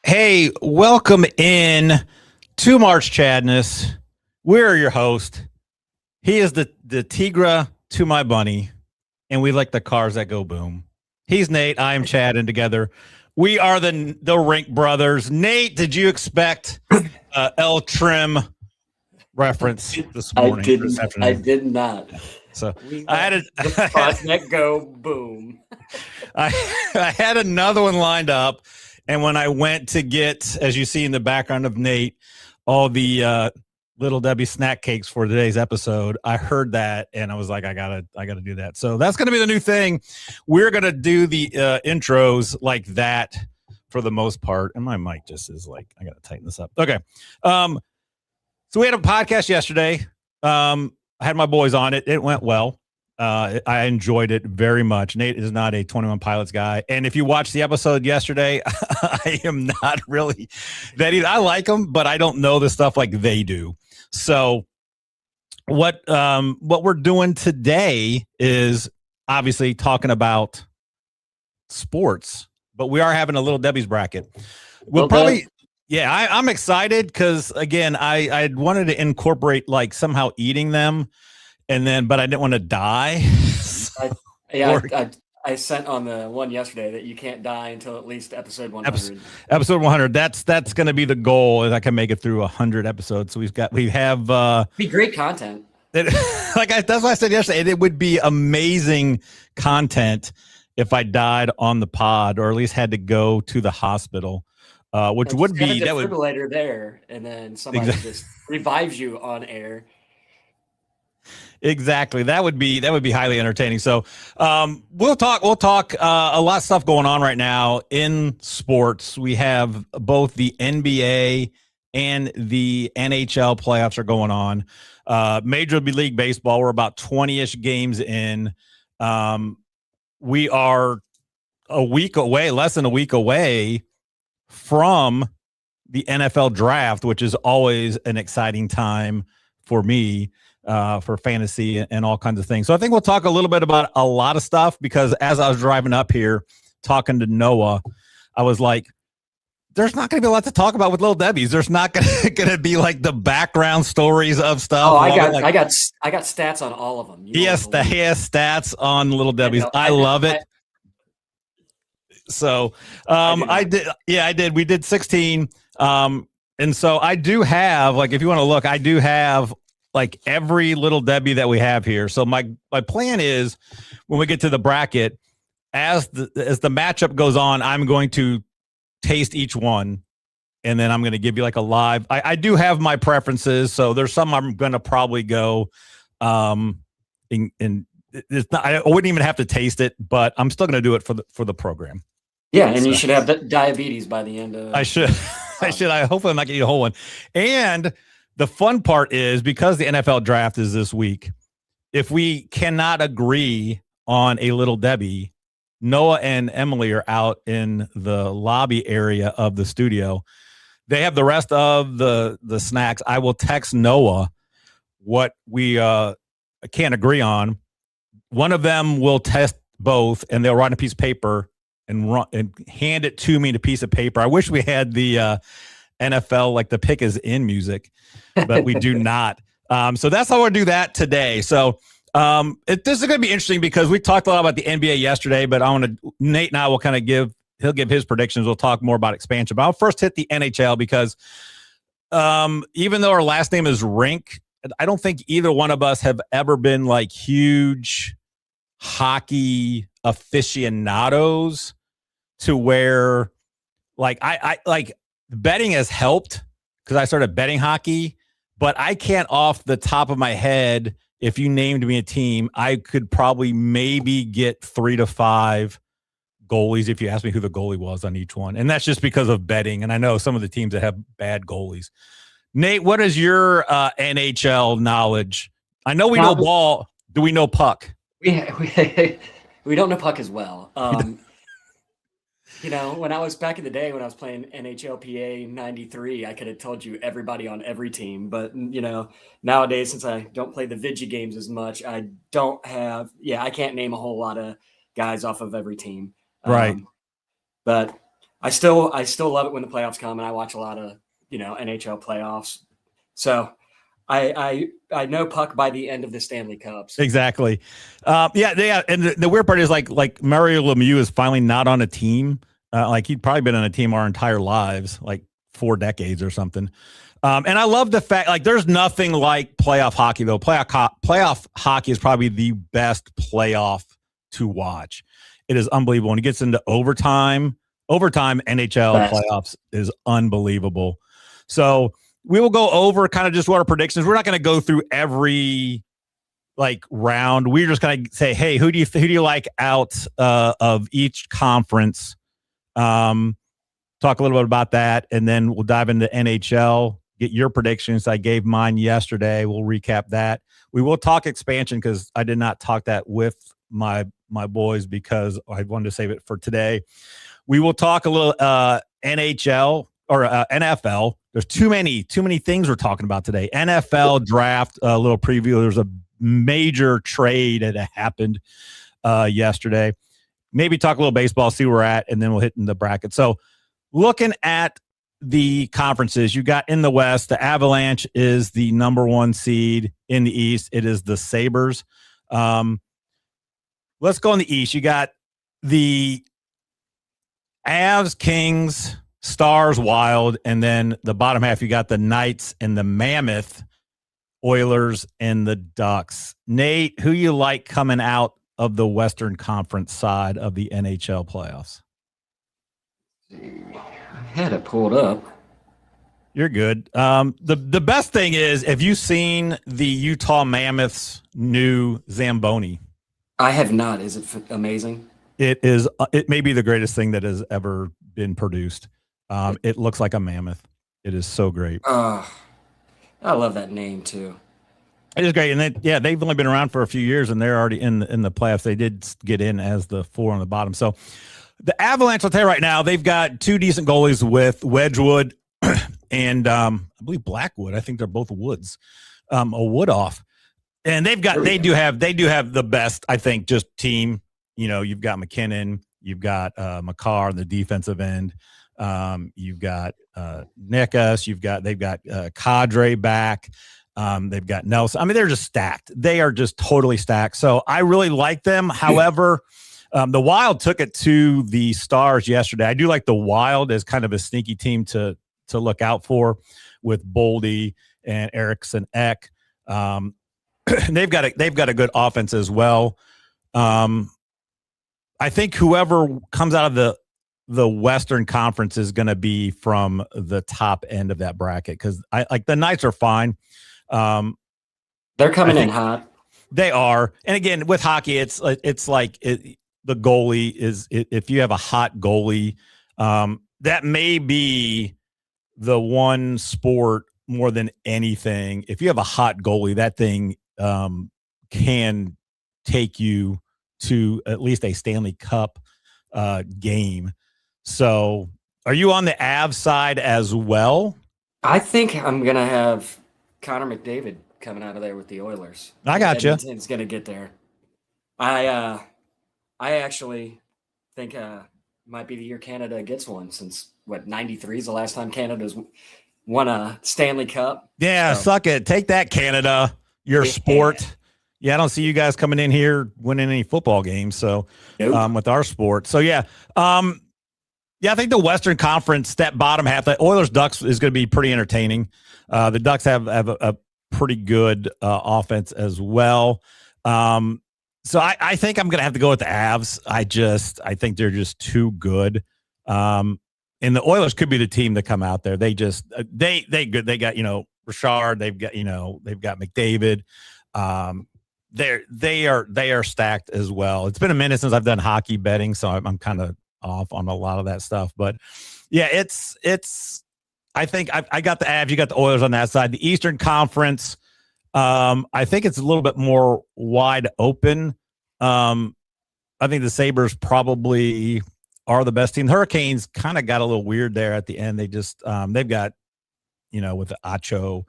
Hey, welcome in to March Chadness. We're your host. He is the Tigra to my bunny, and we like the cars that go boom. He's Nate. I am Chad, and together we are the Rink brothers. Nate, did you expect L Trim reference this morning? This afternoon? I did not. So I had the cars that go boom. I had another one lined up. And when I went to get, as you see in the background of Nate, all the Little Debbie snack cakes for today's episode, I heard that and I was like, I gotta do that. So that's gonna be the new thing. We're gonna do the intros like that for the most part. And my mic just is like, I gotta tighten this up. Okay. So we had a podcast yesterday. I had my boys on it. It went well. I enjoyed it very much. Nate is not a 21 Pilots guy. And if you watched the episode yesterday, I am not really that either. I like them, but I don't know the stuff like they do. So what we're doing today is obviously talking about sports, but we are having a Little Debbie's bracket. We'll probably, yeah, I'm excited because again, I wanted to incorporate like somehow eating them. And then, but I didn't want to die. I sent on the one yesterday that you can't die until at least episode 100. Episode 100. That's going to be the goal. Is I can make it through 100 episodes. So we have be great content. That's what I said yesterday. It would be amazing content if I died on the pod or at least had to go to the hospital, which would be a defibrillator there, and then somebody just revives you on air. Exactly. That would be highly entertaining. So we'll talk a lot of stuff going on right now in sports. We have both the NBA and the NHL playoffs are going on. Major League Baseball, we're about 20-ish games in. We are less than a week away from the NFL draft, which is always an exciting time for me. For fantasy and all kinds of things. So I think we'll talk a little bit about a lot of stuff because as I was driving up here talking to Noah, I was like, there's not going to be a lot to talk about with Little Debbie's. There's not going to be like the background stories of stuff. Oh, I got stats on all of them. He has stats on Little Debbie's. I love it. So I did. Yeah, I did. We did 16. And so I do have, like, if you want to look, I do have like every Little Debbie that we have here. So my plan is when we get to the bracket, as the matchup goes on, I'm going to taste each one. And then I'm going to give you like a live, I do have my preferences. So there's some I'm going to probably go, it's not, I wouldn't even have to taste it, but I'm still going to do it for the program. Yeah. And you should have diabetes by the end of, I should, I hopefully I'm not getting a whole one. And the fun part is because the NFL draft is this week, if we cannot agree on a Little Debbie, Noah and Emily are out in the lobby area of the studio. They have the rest of the snacks. I will text Noah what we can't agree on. One of them will test both, and they'll write on a piece of paper and hand it to me in a piece of paper. I wish we had the NFL, like the pick is in music, but we do not. So that's how we'll do that today. So this is going to be interesting because we talked a lot about the NBA yesterday, but Nate and I will kind of he'll give his predictions. We'll talk more about expansion, but I'll first hit the NHL because even though our last name is Rink, I don't think either one of us have ever been like huge hockey aficionados to where like I like betting has helped because I started betting hockey, but I can't off the top of my head, if you named me a team, I could probably maybe get 3 to 5 goalies if you asked me who the goalie was on each one. And that's just because of betting. And I know some of the teams that have bad goalies. Nate, what is your NHL knowledge? I know we know ball. Do we know puck? We don't know puck as well. You know, when I was back in the day when I was playing NHLPA 93, I could have told you everybody on every team. But, you know, nowadays, since I don't play the Vigi games as much, I can't name a whole lot of guys off of every team. Right. But I still love it when the playoffs come, and I watch a lot of NHL playoffs. So I know puck by the end of the Stanley Cups. Exactly. Yeah. And the weird part is like Mario Lemieux is finally not on a team. Like he'd probably been on a team our entire lives, like 4 decades or something. And I love the fact, like, there's nothing like playoff hockey, though. Playoff hockey is probably the best playoff to watch. It is unbelievable. When it gets into overtime NHL playoffs is unbelievable. So we will go over kind of just what our predictions. We're not going to go through every like round. We're just going to say, hey, who do you like out of each conference? Talk a little bit about that, and then we'll dive into NHL. Get your predictions. I gave mine yesterday. We'll recap that. We will talk expansion because I did not talk that with my boys because I wanted to save it for today. We will talk a little NHL or NFL. There's too many things we're talking about today. NFL draft, a little preview. There's a major trade that happened yesterday. Maybe talk a little baseball, see where we're at, and then we'll hit in the bracket. So looking at the conferences, you got in the West, the Avalanche is the number 1 seed. In the East, it is the Sabres. Let's go in the East. You got the Avs, Kings, Stars, Wild, and then the bottom half, you got the Knights and the Mammoth, Oilers, and the Ducks. Nate, who you like coming out of the Western Conference side of the NHL playoffs? I had it pulled up. You're good. The best thing is, have you seen the Utah Mammoths' new Zamboni? I have not. Is it amazing? It is. It may be the greatest thing that has ever been produced. It looks like a mammoth. It is so great. I love that name too. It is great, and they've only been around for a few years, and they're already in the playoffs. They did get in as the 4 on the bottom. So the Avalanche, I'll tell you right now, they've got 2 decent goalies with Wedgwood and I believe Blackwood. I think they're both Woods, a Wood off, and they do have the best, I think, just team. You've got McKinnon, you've got Makar on the defensive end, you've got Nickas, they've got Cadre back. They've got Nelson. I mean, they're just stacked. They are just totally stacked. So I really like them. However, the Wild took it to the Stars yesterday. I do like the Wild as kind of a sneaky team to look out for with Boldy and Eriksson Ek. They've got a good offense as well. I think whoever comes out of the Western Conference is going to be from the top end of that bracket because I like the Knights are fine. They're coming in hot. They are, and again with hockey, it's like the goalie is. If you have a hot goalie, that may be the one sport more than anything. If you have a hot goalie, that thing can take you to at least a Stanley Cup game. So, are you on the Avs side as well? I think I'm gonna have Connor McDavid coming out of there with the Oilers. I got you. Edmonton's gonna get there. I actually think might be the year Canada gets one since 93 is the last time Canada's won a Stanley Cup. Yeah, so. Suck it. Take that, Canada. Your sport. Yeah, I don't see you guys coming in here winning any football games. So, nope. With our sport. So yeah. Yeah, I think the Western Conference, that bottom half, the Oilers Ducks is going to be pretty entertaining. The Ducks have a pretty good offense as well. So I think I'm going to have to go with the Avs. I think they're just too good. And the Oilers could be the team that come out there. They just they good. They got Richard. They've got McDavid. They are stacked as well. It's been a minute since I've done hockey betting, so I'm kind of off on a lot of that stuff. But yeah, it's I think I got the Avs, you got the Oilers on that side. The Eastern Conference, I think it's a little bit more wide open. I think the Sabres probably are the best team. The Hurricanes kind of got a little weird there at the end. They just they've got with the Acho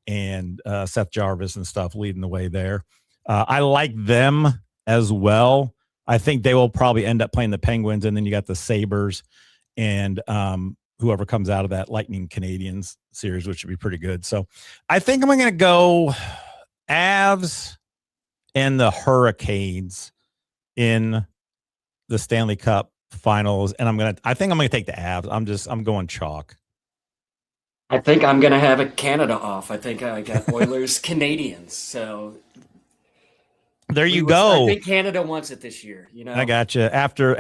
and Seth Jarvis and stuff leading the way there. I like them as well. I think they will probably end up playing the Penguins, and then you got the Sabres and whoever comes out of that Lightning Canadiens series, which would be pretty good. So I think I'm going to go Avs and the Hurricanes in the Stanley Cup Finals, and I think I'm going to take the Avs. I'm going chalk. I think I'm going to have a Canada off. I think I got Oilers Canadiens. So there you go. I think Canada wants it this year. I got you. After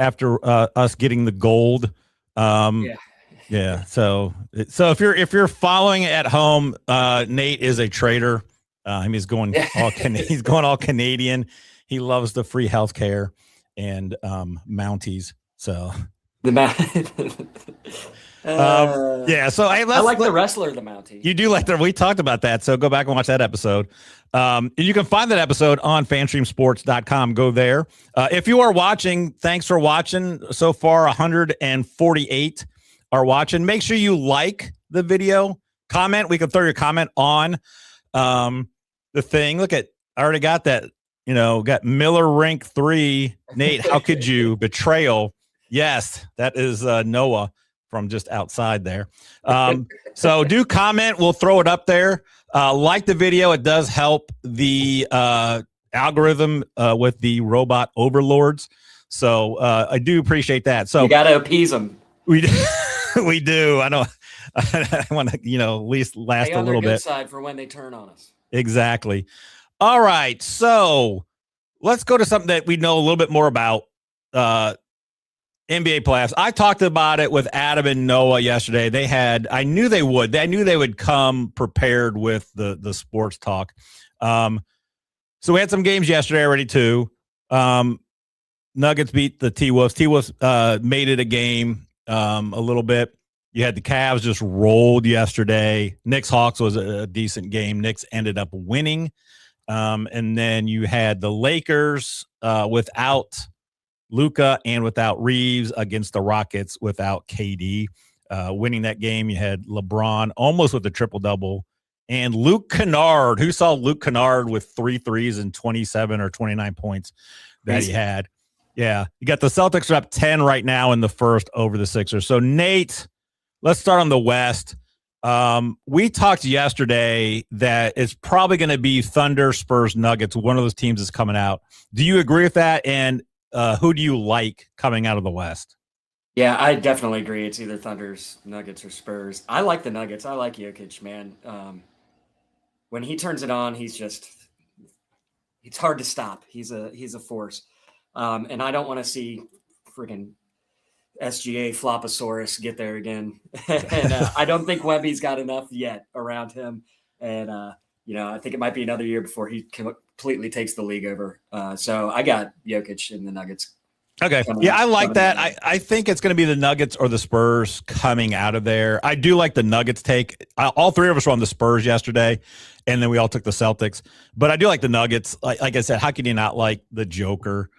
us getting the gold. Yeah. So if you're following at home, Nate is a traitor. He's going all Canadian. He loves the free healthcare and Mounties. So yeah. So I like the wrestler, the Mountie. You do like we talked about that. So go back and watch that episode. You can find that episode on fanstreamsports.com. Go there. If you are watching, thanks for watching so far. 148 are watching. Make sure you like the video, comment. We can throw your comment on the thing. Look at, I already got that, got Miller Rink 3. Nate, how could you? Betrayal. Yes, that is Noah from just outside there. So do comment. We'll throw it up there. Like the video. It does help the algorithm with the robot overlords. So I do appreciate that. So you got to appease them. We do. I know. I want to, at least last a little bit. Side for when they turn on us. Exactly. All right. So let's go to something that we know a little bit more about. NBA playoffs. I talked about it with Adam and Noah yesterday. I knew they would come prepared with the sports talk. So we had some games yesterday already too. Nuggets beat the T-Wolves. T-Wolves made it a game a little bit. You had the Cavs just rolled yesterday. Knicks-Hawks was a decent game. Knicks ended up winning. And then you had the Lakers without Luka and without Reeves against the Rockets without KD. Winning that game, you had LeBron almost with a triple-double. And Luke Kennard, who saw Luke Kennard with 3 threes and 27 or 29 points that he had. Yeah, you got the Celtics are up 10 right now in the first over the Sixers. So, Nate, let's start on the West. We talked yesterday that it's probably going to be Thunder, Spurs, Nuggets. One of those teams is coming out. Do you agree with that? And who do you like coming out of the West? Yeah, I definitely agree. It's either Thunders, Nuggets, or Spurs. I like the Nuggets. I like Jokic, man. When he turns it on, it's hard to stop. He's a force. And I don't want to see freaking SGA Floposaurus get there again. And I don't think Wemby's got enough yet around him. And, I think it might be another year before he completely takes the league over. So I got Jokic in the Nuggets. Okay. Yeah, I like that. I think it's going to be the Nuggets or the Spurs coming out of there. I do like the Nuggets take. All three of us were on the Spurs yesterday, and then we all took the Celtics. But I do like the Nuggets. Like I said, how can you not like the Joker?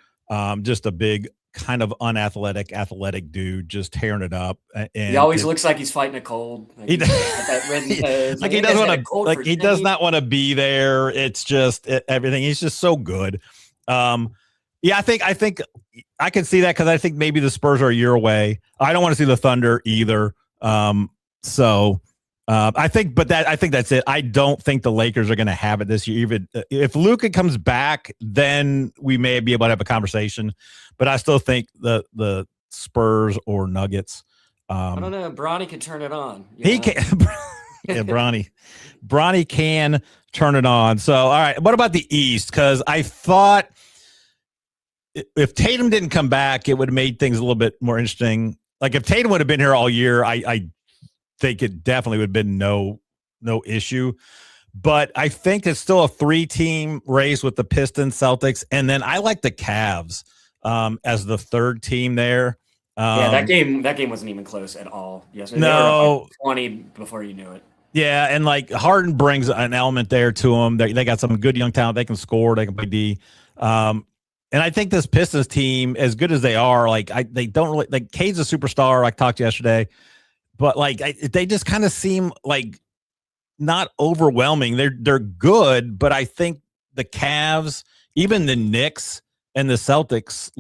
Just a big, kind of athletic dude, just tearing it up. And he always looks like he's fighting a cold. Like he doesn't want to. He does not want to be there. It's just everything. He's just so good. Yeah, I think I can see that because I think maybe the Spurs are a year away. I don't want to see the Thunder either. I think that's it. I don't think the Lakers are going to have it this year. Even if Luka comes back, then we may be able to have a conversation. But I still think the Spurs or Nuggets. I don't know. Bronny can turn it on. He can. Yeah, Bronny can turn it on. So, all right. What about the East? Because I thought if Tatum didn't come back, it would have made things a little bit more interesting. Like if Tatum would have been here all year, I think it definitely would have been no issue. But I think it's still a 3-team race with the Pistons, Celtics, and then I like the Cavs as the third team there. Yeah, that game wasn't even close at all yesterday. No, they were like 20 before you knew it. Yeah, and like Harden brings an element there to them. They got some good young talent. They can score. They can play D. And I think this Pistons team, as good as they are, they don't really like. Cade's a superstar. I talked yesterday, but they just kind of seem like not overwhelming. They're good, but I think the Cavs, even the Knicks and the Celtics,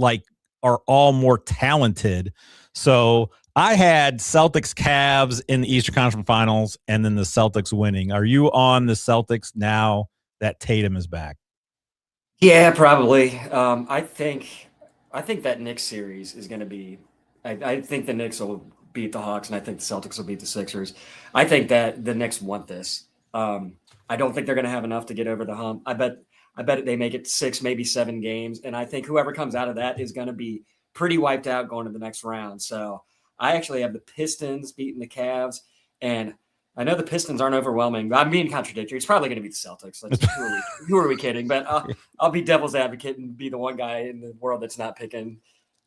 are all more talented. So I had Celtics Cavs in the Eastern Conference Finals and then the Celtics winning. Are you on the Celtics now that Tatum is back? Yeah, probably. I think that Knicks series is going to be. I think the Knicks will beat the Hawks, and I think the Celtics will beat the Sixers. I think that the Knicks want this. I don't think they're going to have enough to get over the hump. I bet they make it 6, maybe 7 games, and I think whoever comes out of that is going to be pretty wiped out going to the next round. So I actually have the Pistons beating the Cavs, and I know the Pistons aren't overwhelming. I'm being contradictory. It's probably going to be the Celtics. Who are we kidding? But I'll be devil's advocate and be the one guy in the world that's not picking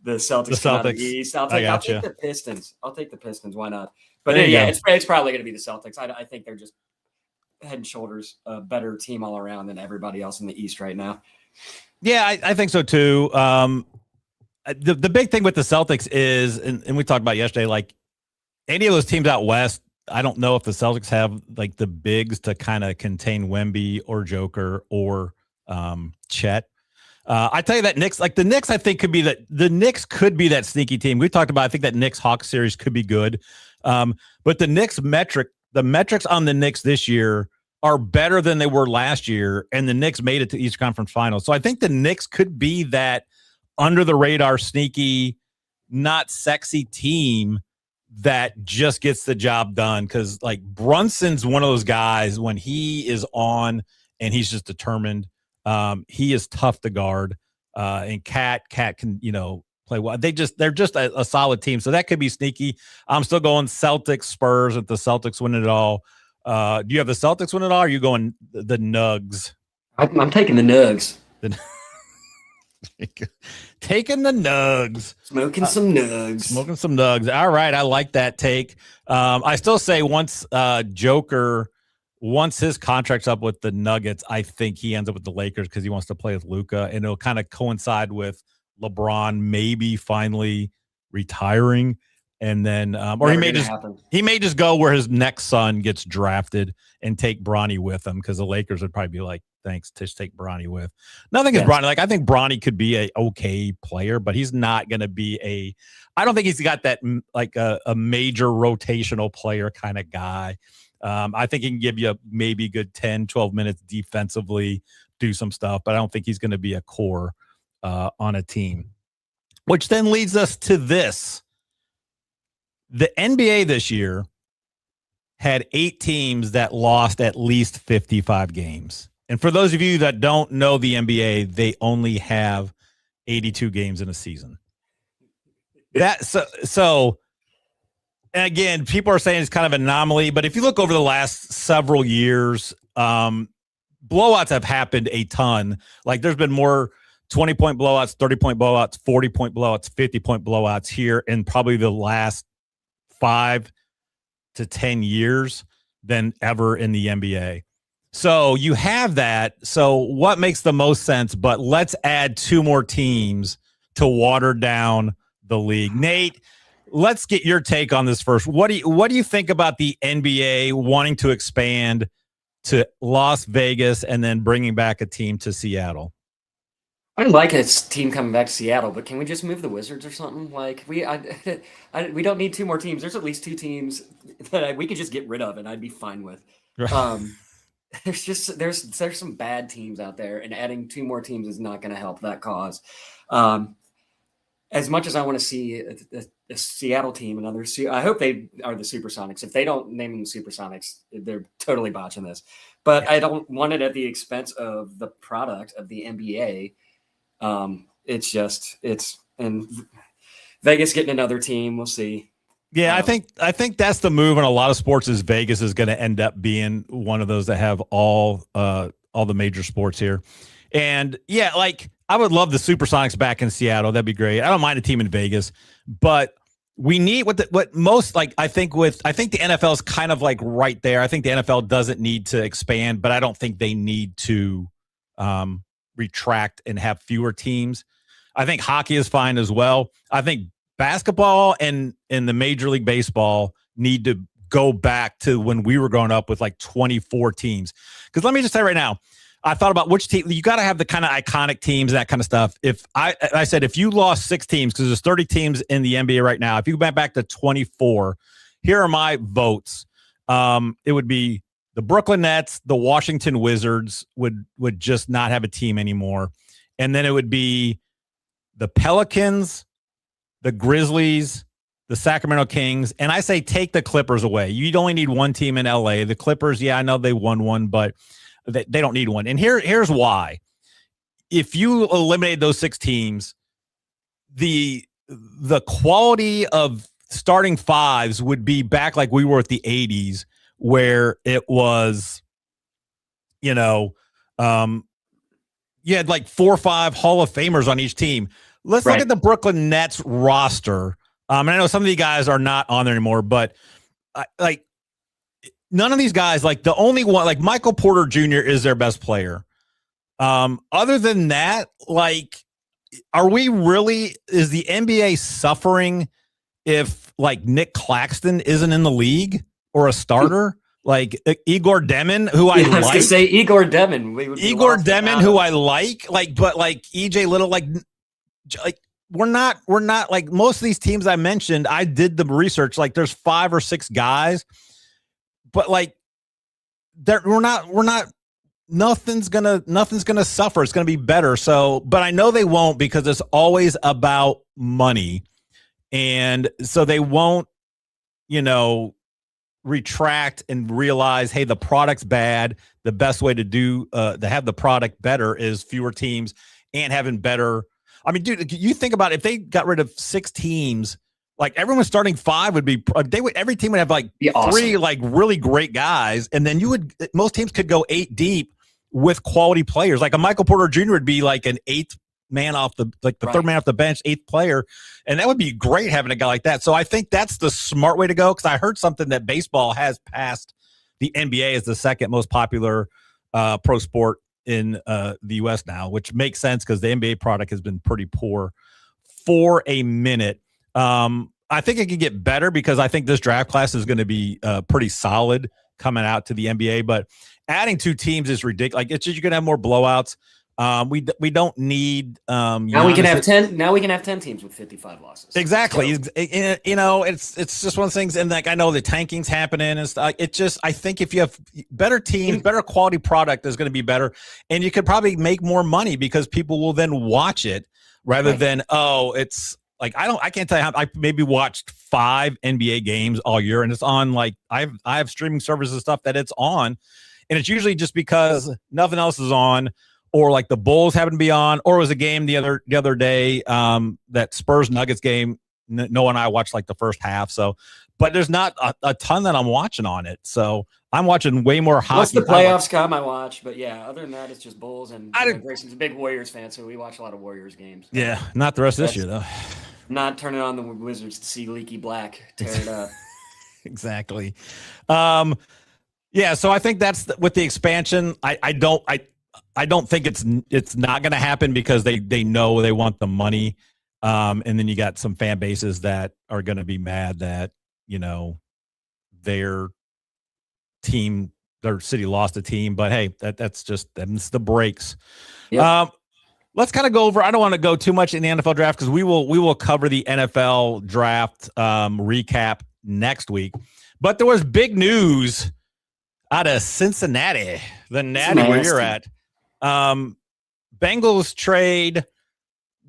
the Celtics out of the East. I'll take the Pistons. I'll take the Pistons. Why not? But it's probably going to be the Celtics. I think they're just head and shoulders a better team all around than everybody else in the East right now. Yeah, I think so too. The big thing with the Celtics is, and we talked about yesterday, like any of those teams out west, I don't know if the Celtics have like the bigs to kind of contain Wemby or Joker or Chet. I tell you that Knicks, like the Knicks, I think the Knicks could be that sneaky team. We talked about, I think that Knicks Hawks series could be good. But the metrics on the Knicks this year are better than they were last year. And the Knicks made it to Eastern Conference Finals. So I think the Knicks could be that under the radar, sneaky, not sexy team that just gets the job done. Cause like Brunson's one of those guys when he is on and he's just determined. He is tough to guard. And Cat can, play well. They're just a solid team. So that could be sneaky. I'm still going Celtics, Spurs if the Celtics win it all. Do you have the Celtics win it all? Or are you going the Nugs? I'm taking the Nugs. Taking the Nugs. Smoking some Nugs. All right. I like that take. I still say once his contract's up with the Nuggets, I think he ends up with the Lakers because he wants to play with Luka, and it'll kind of coincide with LeBron maybe finally retiring. And then, or he may just go where his next son gets drafted and take Bronny with him because the Lakers would probably be like, thanks, just take Bronny with. Nothing is Bronny. Like I think Bronny could be a okay player, but he's not going to be I don't think he's got that like a major rotational player kind of guy. I think he can give you maybe a good 10, 12 minutes defensively, do some stuff, but I don't think he's going to be a core on a team. Which then leads us to this. The NBA this year had 8 teams that lost at least 55 games. And for those of you that don't know the NBA, they only have 82 games in a season. So and again, people are saying it's kind of an anomaly, but if you look over the last several years, blowouts have happened a ton. Like there's been more 20-point blowouts, 30-point blowouts, 40-point blowouts, 50-point blowouts here in probably the last 5 to 10 years than ever in the NBA. So you have that. So what makes the most sense? But let's add 2 more teams to water down the league. Nate, let's get your take on this first. What do you think about the NBA wanting to expand to Las Vegas and then bringing back a team to Seattle? I don't like a team coming back to Seattle, but can we just move the Wizards or something? Like we don't need 2 more teams. There's at least 2 teams that we could just get rid of, and I'd be fine with. There's some bad teams out there, and adding 2 more teams is not going to help that cause. As much as I want to see a Seattle team, I hope they are the Supersonics. If they don't name them the Supersonics, they're totally botching this. But I don't want it at the expense of the product of the NBA. And Vegas getting another team. We'll see. Yeah, I think that's the move in a lot of sports. Is Vegas is going to end up being one of those that have all the major sports here. And yeah, like I would love the Supersonics back in Seattle. That'd be great. I don't mind a team in Vegas, but we need I think the NFL is kind of like right there. I think the NFL doesn't need to expand, but I don't think they need to retract and have fewer teams. I think hockey is fine as well. I think basketball and the Major League Baseball need to go back to when we were growing up with like 24 teams. Because let me just say right now, I thought about which team. You got to have the kind of iconic teams, that kind of stuff. If I said if you lost 6 teams, because there's 30 teams in the NBA right now, if you went back to 24, here are my votes. It would be the Brooklyn Nets, the Washington Wizards would just not have a team anymore, and then it would be the Pelicans, the Grizzlies, the Sacramento Kings, and I say take the Clippers away. You'd only need one team in LA. The Clippers, yeah, I know they won one, but they don't need one. And here's why. If you eliminate those 6 teams, the quality of starting fives would be back like we were at the 80s, where it was, you had like 4 or 5 Hall of Famers on each team. Let's look at the Brooklyn Nets roster. And I know some of these guys are not on there anymore, but like none of these guys, like the only one, like Michael Porter Jr. is their best player. Other than that, like, is the NBA suffering if like Nick Claxton isn't in the league or a starter? Like Igor Demin, who I like. To say Igor Demin. Igor Demin, who I like, but like EJ Little, like we're not like most of these teams I mentioned. I did the research. Like there's 5 or 6 guys, but like we're not. Nothing's gonna suffer. It's gonna be better. So, but I know they won't, because it's always about money, and so they won't, retract and realize, hey, the product's bad. The best way to have the product better is fewer teams and having better. I mean, dude, you think about it, if they got rid of 6 teams, like everyone starting 5 would be, every team would have like 3 awesome, like really great guys. And then most teams could go 8 deep with quality players. Like a Michael Porter Jr. would be like an 8th man off the third man off the bench, 8th player. And that would be great having a guy like that. So I think that's the smart way to go. Cause I heard something that baseball has passed the NBA as the 2nd most popular pro sport in the US now, which makes sense because the NBA product has been pretty poor for a minute. I think it could get better because I think this draft class is going to be pretty solid coming out to the NBA, but adding 2 teams is ridiculous. Like it's just, you're going to have more blowouts. We don't need now we can have 10 now we can have 10 teams with 55 losses. Exactly. So, it's just one of the things, and like I know the tanking's happening and stuff. It just, I think if you have better teams, better quality product is going to be better, and you could probably make more money because people will then watch it rather than it's like I can't tell you how I maybe watched 5 NBA games all year, and it's on like I have streaming services and stuff that it's on, and it's usually just because nothing else is on. Or like the Bulls happen to be on, or it was a game the other day, that Spurs Nuggets game. Noah and I watched like the first half. So, but there's not a ton that I'm watching on it. So I'm watching way more hockey. Once the playoffs come, I watch. But yeah, other than that, it's just Bulls. And Grayson's a big Warriors fan, so we watch a lot of Warriors games. Yeah, not the rest of this year though. Not turning on the Wizards to see Leaky Black tear it up. Exactly. Yeah. So I think that's with the expansion. I don't think it's not going to happen because they know they want the money, and then you got some fan bases that are going to be mad that their city lost a team. But hey, that's the breaks. Yep. Let's kind of go over. I don't want to go too much in the NFL draft because we will cover the NFL draft recap next week. But there was big news out of Cincinnati, the Natty, where you're at. Bengals trade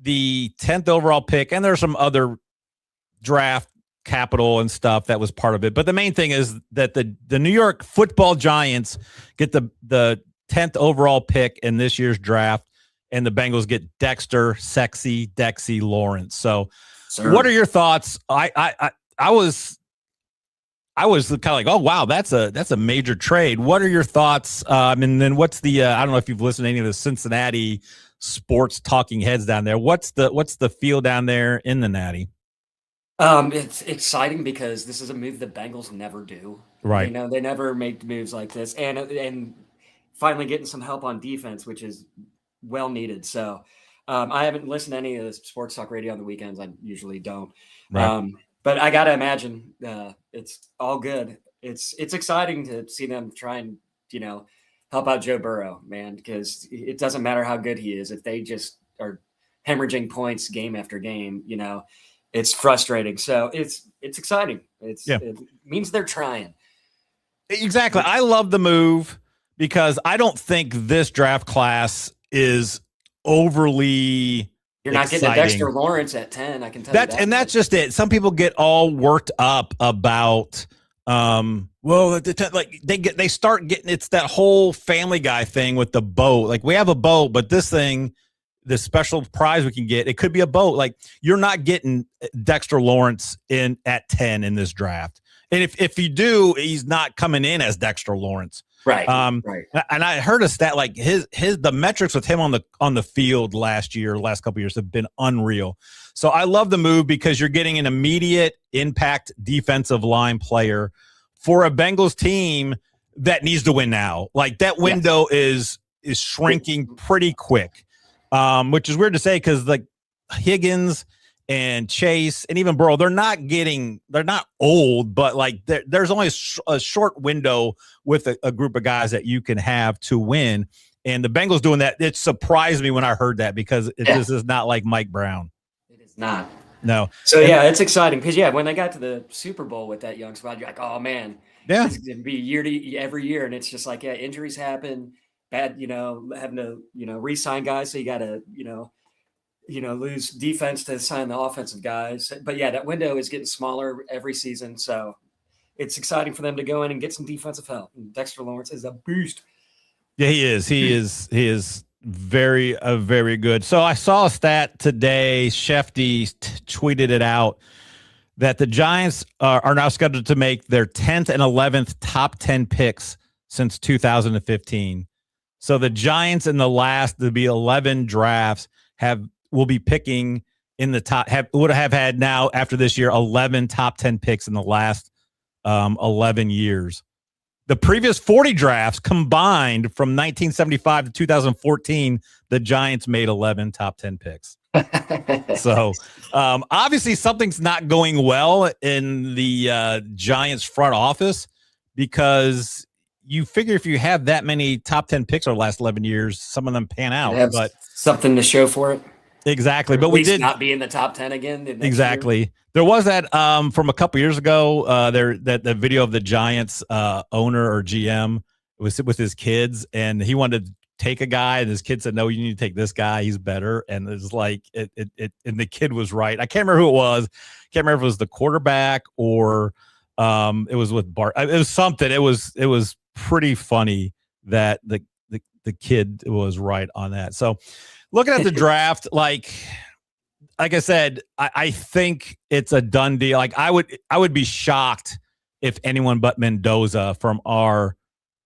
the 10th overall pick, and there's some other draft capital and stuff that was part of it. But the main thing is that the New York Football Giants get the 10th overall pick in this year's draft, and the Bengals get Dexter Lawrence. So, what are your thoughts? I was kind of like, oh wow, that's a major trade. What are your thoughts? And then what's the I don't know if you've listened to any of the Cincinnati sports talking heads down there. What's the feel down there in the Natty? It's exciting because this is a move the Bengals never do. Right. They never make moves like this, and finally getting some help on defense, which is well needed. So I haven't listened to any of the sports talk radio on the weekends. I usually don't. Right. But I got to imagine it's all good. It's exciting to see them try and, help out Joe Burrow, man, because it doesn't matter how good he is. If they just are hemorrhaging points game after game, it's frustrating. So it's exciting. It means they're trying. Exactly. I love the move because I don't think this draft class is overly You're not exciting. getting a Dexter Lawrence at 10, I can tell you that. And that's just it. Some people get all worked up about they start getting, it's that whole Family Guy thing with the boat. Like, we have a boat, but this thing, the special prize we can get, it could be a boat. Like, you're not getting Dexter Lawrence in at 10 in this draft. And if you do, he's not coming in as Dexter Lawrence. Right. Right. And I heard a stat like the metrics with him on the field last couple of years have been unreal. So I love the move because you're getting an immediate impact defensive line player for a Bengals team that needs to win now. Like, that window is shrinking pretty quick, which is weird to say because like Higgins and Chase and even Burrow, they're not old, but like there's only a short window with a group of guys that you can have to win. And the Bengals doing that, it surprised me when I heard that because this is not like Mike Brown. It is not. No. So it's exciting because when they got to the Super Bowl with that young squad, you're like, oh man, it's going to be every year, and it's just like injuries happen, bad, having to re-sign guys, so you got to lose defense to sign the offensive guys. But that window is getting smaller every season. So it's exciting for them to go in and get some defensive help. And Dexter Lawrence is a beast. Yeah, he is. He is very, very good. So I saw a stat today. Shefty tweeted it out that the Giants are now scheduled to make their 10th and 11th top 10 picks since 2015. So the Giants in the last, to be 11 drafts will be picking in the top, would have had now after this year 11 top 10 picks in the last 11 years. The previous 40 drafts combined from 1975 to 2014, the Giants made 11 top 10 picks. So obviously something's not going well in the Giants front office, because you figure if you have that many top 10 picks over the last 11 years, some of them pan out. But something to show for it. Exactly. But we did not be in the top 10 again. Exactly. Year. There was that from a couple years ago, that the video of the Giants owner or GM was with his kids, and he wanted to take a guy, and his kid said, no, you need to take this guy. He's better. And it's like, and the kid was right. I can't remember who it was. Can't remember if it was the quarterback or it was with Bart. It was something. It was pretty funny that the kid was right on that. So looking at the draft, like I said, I think it's a done deal. Like I would be shocked if anyone but Mendoza from our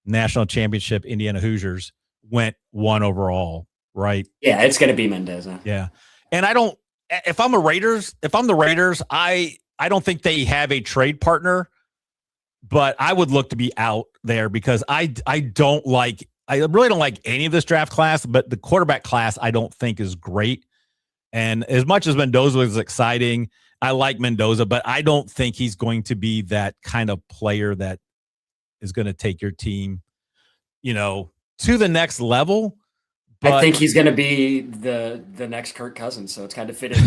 national championship Indiana Hoosiers went 1 overall, right? Yeah, it's going to be Mendoza. Yeah. And if I'm the Raiders, I don't think they have a trade partner, but I would look to be out there because I really don't like any of this draft class, but the quarterback class I don't think is great. And as much as Mendoza is exciting, I like Mendoza, but I don't think he's going to be that kind of player that is going to take your team, to the next level. But I think he's going to be the next Kirk Cousins, so it's kind of fitting.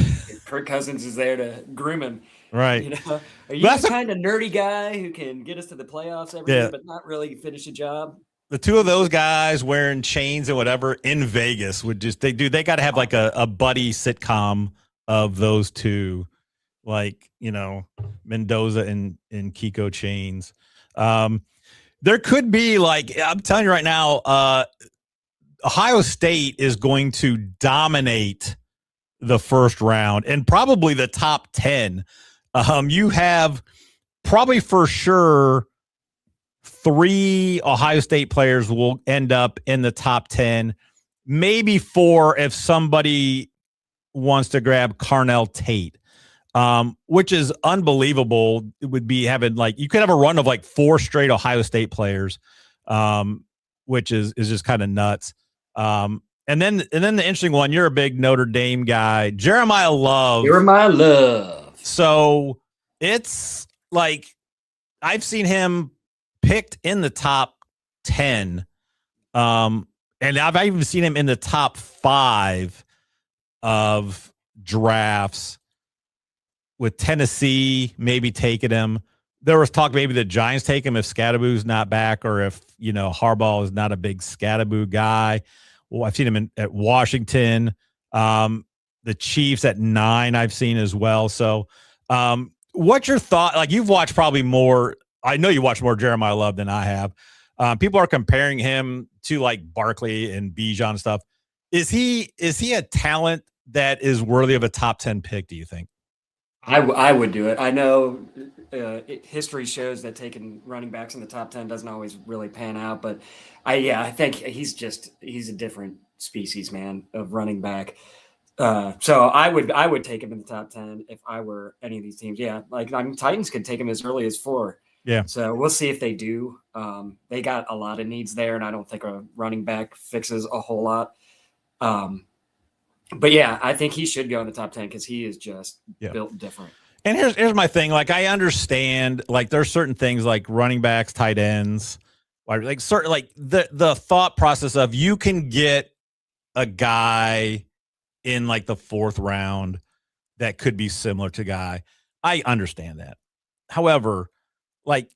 Kirk Cousins is there to groom him. Right. Are you the kind of nerdy guy who can get us to the playoffs every year, but not really finish a job? The two of those guys wearing chains and whatever in Vegas would they got to have like a buddy sitcom of those two, like, Mendoza and Kiko chains. There could be, like, I'm telling you right now, Ohio State is going to dominate the first round and probably the top 10. You have probably for sure 3 Ohio State players will end up in the top 10, maybe 4 if somebody wants to grab Carnell Tate, which is unbelievable. It would be having you could have a run of 4 straight Ohio State players, which is just kind of nuts. And then the interesting one, you're a big Notre Dame guy, Jeremiah Love. So it's like I've seen him picked in the top 10 And I've even seen him in the top 5 of drafts with Tennessee maybe taking him. There was talk maybe the Giants take him if Scadaboo's not back, or if, Harbaugh is not a big Scadaboo guy. Well, I've seen him at Washington. The Chiefs at 9 I've seen as well. So what's your thought? Like, you've watched probably more. I know you watch more Jeremiah Love than I have. People are comparing him to like Barkley and Bijan and stuff. Is he a talent that is worthy of a top 10 pick, do you think? I would do it. I know history shows that taking running backs in the top 10 doesn't always really pan out, but I think he's a different species, man, of running back. So I would take him in the top 10 if I were any of these teams. Yeah, like Titans could take him as early as 4. Yeah. So we'll see if they do. They got a lot of needs there, and I don't think a running back fixes a whole lot. But yeah, I think he should go in the top 10 because he is just built different. And here's my thing. Like, I understand, like, there's certain things like running backs, tight ends, like certain, like the thought process of you can get a guy in like the 4th round that could be similar to guy. I understand that. However, like,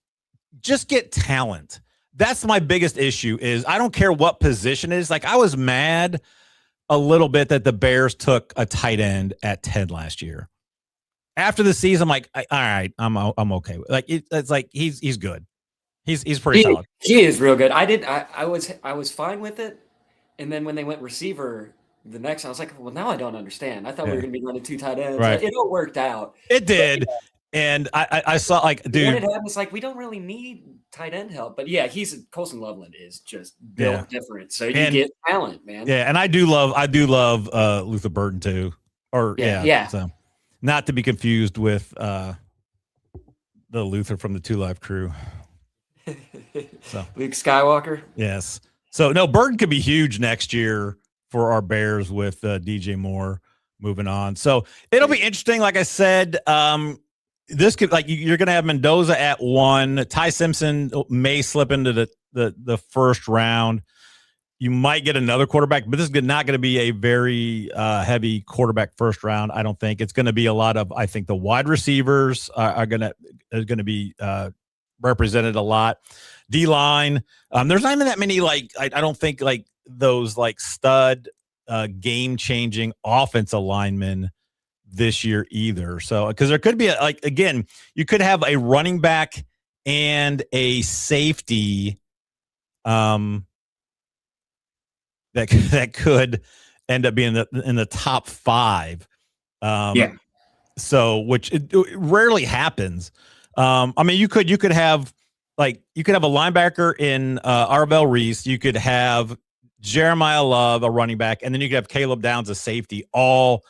just get talent. That's my biggest issue. Is I don't care what position it is. Like, I was mad a little bit that the Bears took a tight end at 10 last year. After the season, I'm like, all right, I'm okay. Like, it's like he's good. He's pretty solid. He is real good. I was fine with it, and then when they went receiver the next, I was like, well, now I don't understand. I thought we were going to be running 2 tight ends. Right. It all worked out. It did. And I saw, like, dude, what it happened, it's like we don't really need tight end help, but yeah, Colson Loveland is just built different. So you get talent, man. Yeah, and I do love Luther Burton too. Or yeah. So not to be confused with the Luther from the 2 Live Crew. So Luke Skywalker. Yes. So no, Burton could be huge next year for our Bears with DJ Moore moving on. So it'll be interesting. Like I said, this could, like, you're going to have Mendoza at 1. Ty Simpson may slip into the 1st round. You might get another quarterback, but this is not going to be a very heavy quarterback 1st round. I don't think it's going to be a lot of. I think the wide receivers are going to be represented a lot. D line. There's not even that many. Like, I don't think like those like stud game changing offensive linemen this year either. So, because there could be again, you could have a running back and a safety that could end up being in the top 5. So, which it rarely happens. I mean, you could have a linebacker in Arvell Reese. You could have Jeremiah Love, a running back, and then you could have Caleb Downs, a safety, all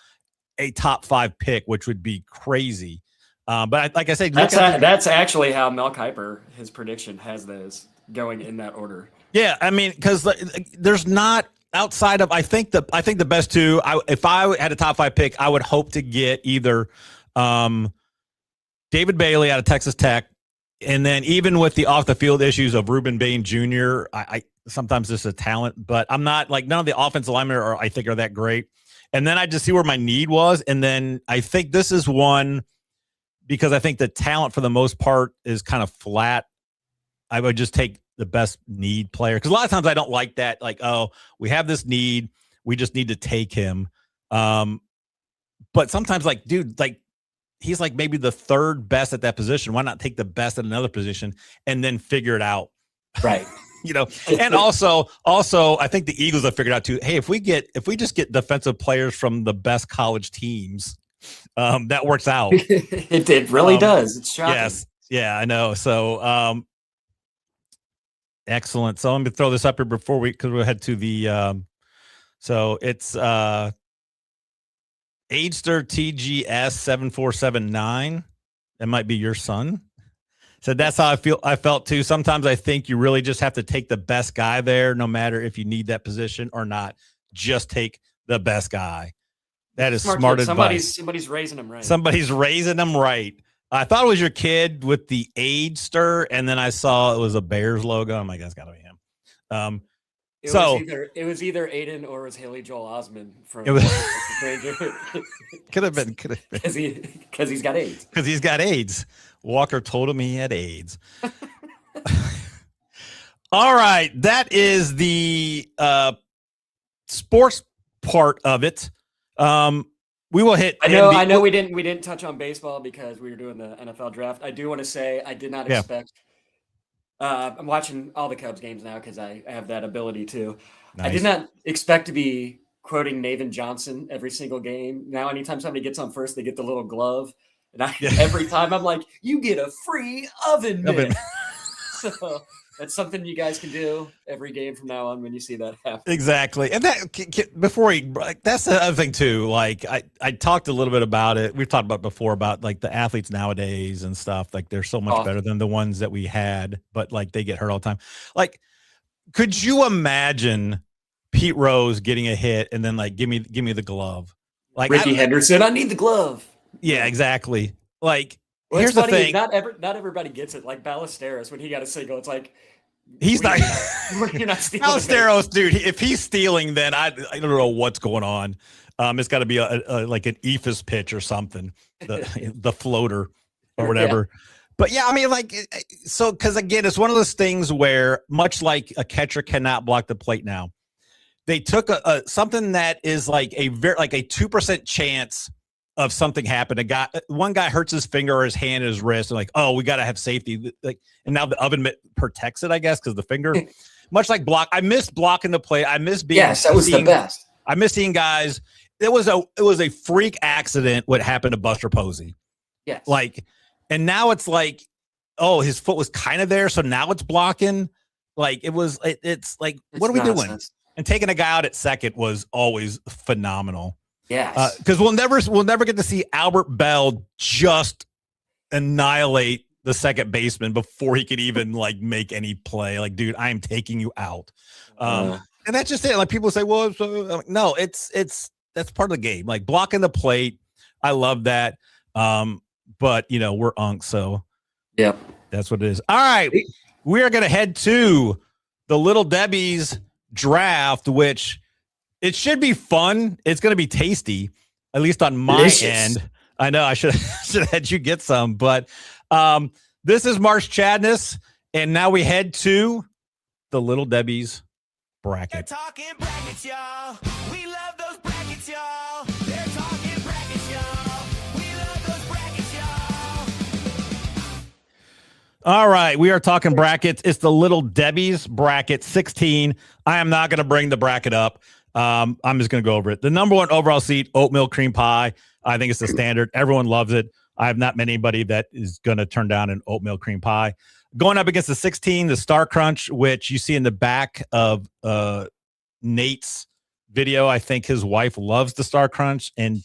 a top 5 pick, which would be crazy. But like I said, that's actually how Mel Kiper, his prediction, has those going in that order. Yeah, I mean, because there's not outside of I think the best 2. If I had a top 5 pick, I would hope to get either David Bailey out of Texas Tech, and then even with the off the field issues of Reuben Bain Jr., I sometimes this is a talent, but I'm not like none of the offensive linemen are that great. And then I just see where my need was. And then I think this is one because I think the talent for the most part is kind of flat. I would just take the best need player. Because a lot of times I don't like that. Like, oh, we have this need. We just need to take him. But sometimes like, dude, like he's like maybe the 3rd best at that position. Why not take the best at another position and then figure it out? Right. And also I think the Eagles have figured out too, hey, if we just get defensive players from the best college teams, that works out. It really does. It's shocking. Yes. Yeah, I know. So excellent. So let me throw this up here before because we'll head to the so it's Aidster TGS 7479. That might be your son. So that's how I felt too. Sometimes I think you really just have to take the best guy there, no matter if you need that position or not. Just take the best guy. That is smart advice. Somebody's raising them right. Somebody's raising them right. I thought it was your kid with the Aidster, and then I saw it was a Bears logo. I'm like, that's got to be him. It was either Aiden or it was Haley Joel Osment from It was- Stranger. Could have been. Because he's got AIDS. Because he's got AIDS. Walker told him he had AIDS. All right. That is the sports part of it. We will hit. I know we didn't touch on baseball because we were doing the NFL draft. I do want to say I did not expect. I'm watching all the Cubs games now because I have that ability to. Nice. I did not expect to be quoting Nathan Johnson every single game. Now, anytime somebody gets on first, they get the little glove. And every time I'm like, you get a free oven mitt. So that's something you guys can do every game from now on when you see that happen. Exactly. And that that's the other thing too. Like I talked a little bit about it. We've talked about before about like the athletes nowadays and stuff. Like they're so much better than the ones that we had, but like they get hurt all the time. Like, could you imagine Pete Rose getting a hit and then like, give me the glove? Like Ricky Henderson, I need the glove. Yeah, exactly. Like, here's the thing. Not everybody gets it. Like Ballesteros, when he got a single, it's like he's not. You're not stealing. Ballesteros, dude. If he's stealing, then I don't know what's going on. It's got to be like an ephus pitch or something, the floater or whatever. Yeah. But yeah, I mean, like, so because again, it's one of those things where much like a catcher cannot block the plate now, they took something that is like a 2% chance of something happened. One guy hurts his finger or his hand or his wrist, and like, oh, we got to have safety. Like, and now the oven mitt protects it, I guess, because the finger. Much like block, I miss blocking the play. I miss being. Yes, that was the best. I miss seeing guys. It was a freak accident. What happened to Buster Posey? Yes. Like, and now it's like, oh, his foot was kind of there, so now it's blocking. Like it's like, what are we doing? And taking a guy out at second was always phenomenal. Yes, because we'll never get to see Albert Bell just annihilate the second baseman before he could even like make any play. Like, dude, I am taking you out. And that's just it. Like people say, well, no, it's that's part of the game. Like blocking the plate, I love that. But you know we're unks, so yeah, that's what it is. All right, we are gonna head to the Little Debbie's draft, which. It should be fun. It's going to be tasty, at least on my end. I know I should have had you get some, but this is March Chadness, and now we head to the Little Debbie's bracket. They're talking brackets, y'all. We love those brackets, y'all. They're talking brackets, y'all. We love those brackets, y'all. All right, we are talking brackets. It's the Little Debbie's bracket 16. I am not going to bring the bracket up. I'm just going to go over it. The number one overall seed, oatmeal cream pie. I think it's the standard. Everyone loves it. I have not met anybody that is going to turn down an oatmeal cream pie. Going up against the 16, the Star Crunch, which you see in the back of Nate's video. I think his wife loves the Star Crunch, and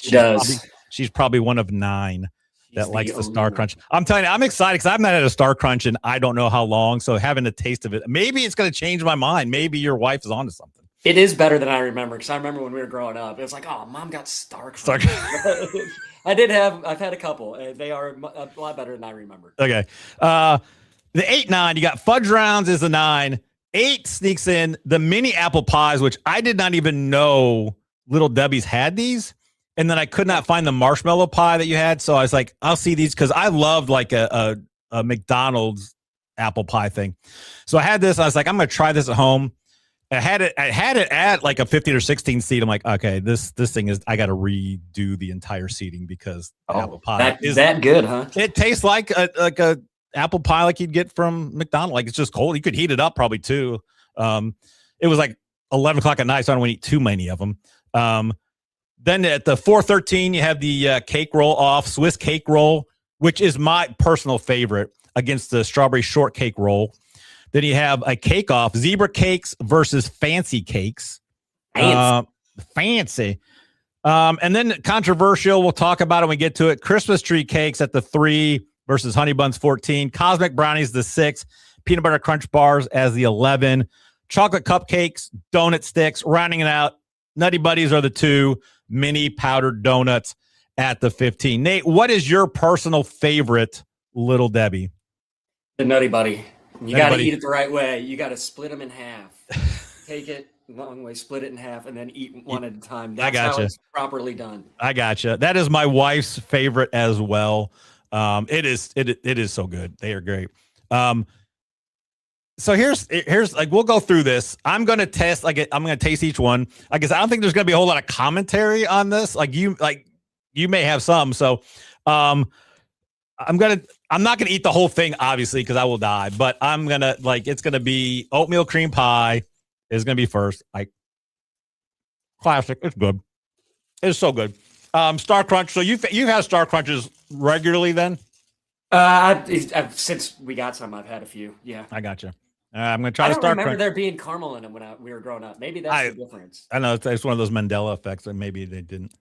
she's probably one of 9 that likes the Star Crunch. I'm telling you, I'm excited because I've not had a Star Crunch in I don't know how long. So having a taste of it, maybe it's going to change my mind. Maybe your wife is onto something. It is better than I remember because I remember when we were growing up, it was like, oh, mom got Star Crunch. I've had a couple. They are a lot better than I remember. Okay. The 8-9, you got Fudge Rounds is a 9. 8 sneaks in the mini apple pies, which I did not even know Little Debbie's had these. And then I could not find the marshmallow pie that you had. So I was like, I'll see these because I loved like a McDonald's apple pie thing. So I had this. I was like, I'm going to try this at home. I had it at like a 15 or 16 seat. I'm like, okay, this thing is, I got to redo the entire seating because apple pie is that good, huh? It tastes like a apple pie like you'd get from McDonald's. Like it's just cold. You could heat it up probably too. It was like 11 o'clock at night, so I don't want to eat too many of them. Then at the 4:13, you have the cake roll off, Swiss cake roll, which is my personal favorite against the strawberry shortcake roll. Then you have a cake off, zebra cakes versus fancy cakes. Fancy. And then controversial, we'll talk about it when we get to it. Christmas tree cakes at the 3 versus honey buns 14. Cosmic brownies the 6. Peanut butter crunch bars as the 11. Chocolate cupcakes, donut sticks, rounding it out. Nutty Buddies are the 2. Mini powdered donuts at the 15. Nate, what is your personal favorite Little Debbie? The Nutty Buddy. You got to eat it the right way. You got to split them in half. take it long way, split it in half, and then eat one at a time. I That's how gotcha. it's properly done. I gotcha. That is my wife's favorite as well. It is so good. They are great. So here's like, we'll go through this. I'm going to test, like, I'm going to taste each one. I guess I don't think there's going to be a whole lot of commentary on this. You may have some. So, I'm not going to eat the whole thing, obviously, because I will die, but I'm going to, it's going to be oatmeal cream pie is going to be first. Like, classic. It's good. It's so good. Star Crunch. So you've had Star Crunches regularly then? Since we got some, I've had a few. Yeah. I gotcha. I'm going to try I to don't Star remember Crunch. there being caramel in them when we were growing up. Maybe that's the difference. I know it's one of those Mandela effects that maybe they didn't.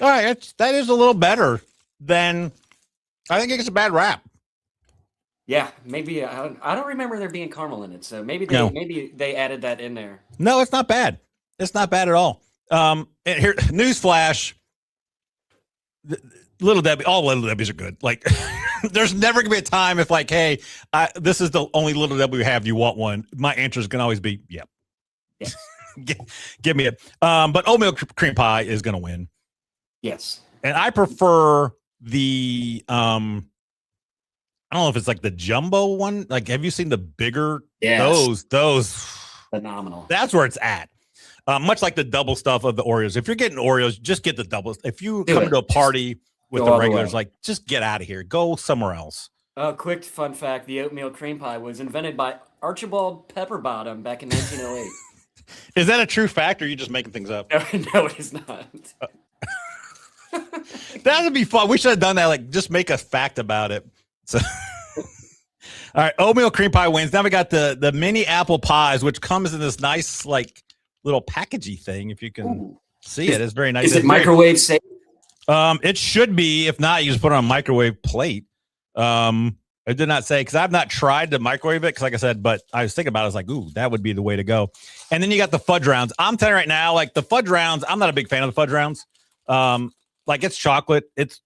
All right, that is a little better than I think it gets a bad rap. Yeah, maybe I don't remember there being caramel in it, so maybe they added that in there. No, it's not bad. It's not bad at all. And here, newsflash: Little Debbie, all Little Debbies are good. Like, there's never gonna be a time if hey, this is the only Little Debbie we have. Do you want one? My answer is gonna always be, yep. Yeah. Give me it. But oatmeal cream pie is gonna win. Yes. And I prefer the I don't know if it's like the jumbo one. Like, have you seen the bigger? Yes. Those phenomenal. That's where it's at. Much like the double stuff of the Oreos. If you're getting Oreos, just get the doubles. If you come to a party with the regulars, just get out of here. Go somewhere else. Quick fun fact: the oatmeal cream pie was invented by Archibald Pepperbottom back in 1908. Is that a true fact, or are you just making things up? No, it is not. That would be fun. We should have done that. Just make a fact about it. So, all right, oatmeal cream pie wins. Now we got the mini apple pies, which comes in this nice little packagey thing. If you can see it, it's very nice. Is it microwave safe? It should be. If not, you just put it on a microwave plate. I did not say, because I've not tried to microwave it, because like I said, but I was thinking about it. I was like, ooh, that would be the way to go. And then you got the fudge rounds. I'm telling you right now, the fudge rounds, I'm not a big fan of the fudge rounds. It's chocolate. It's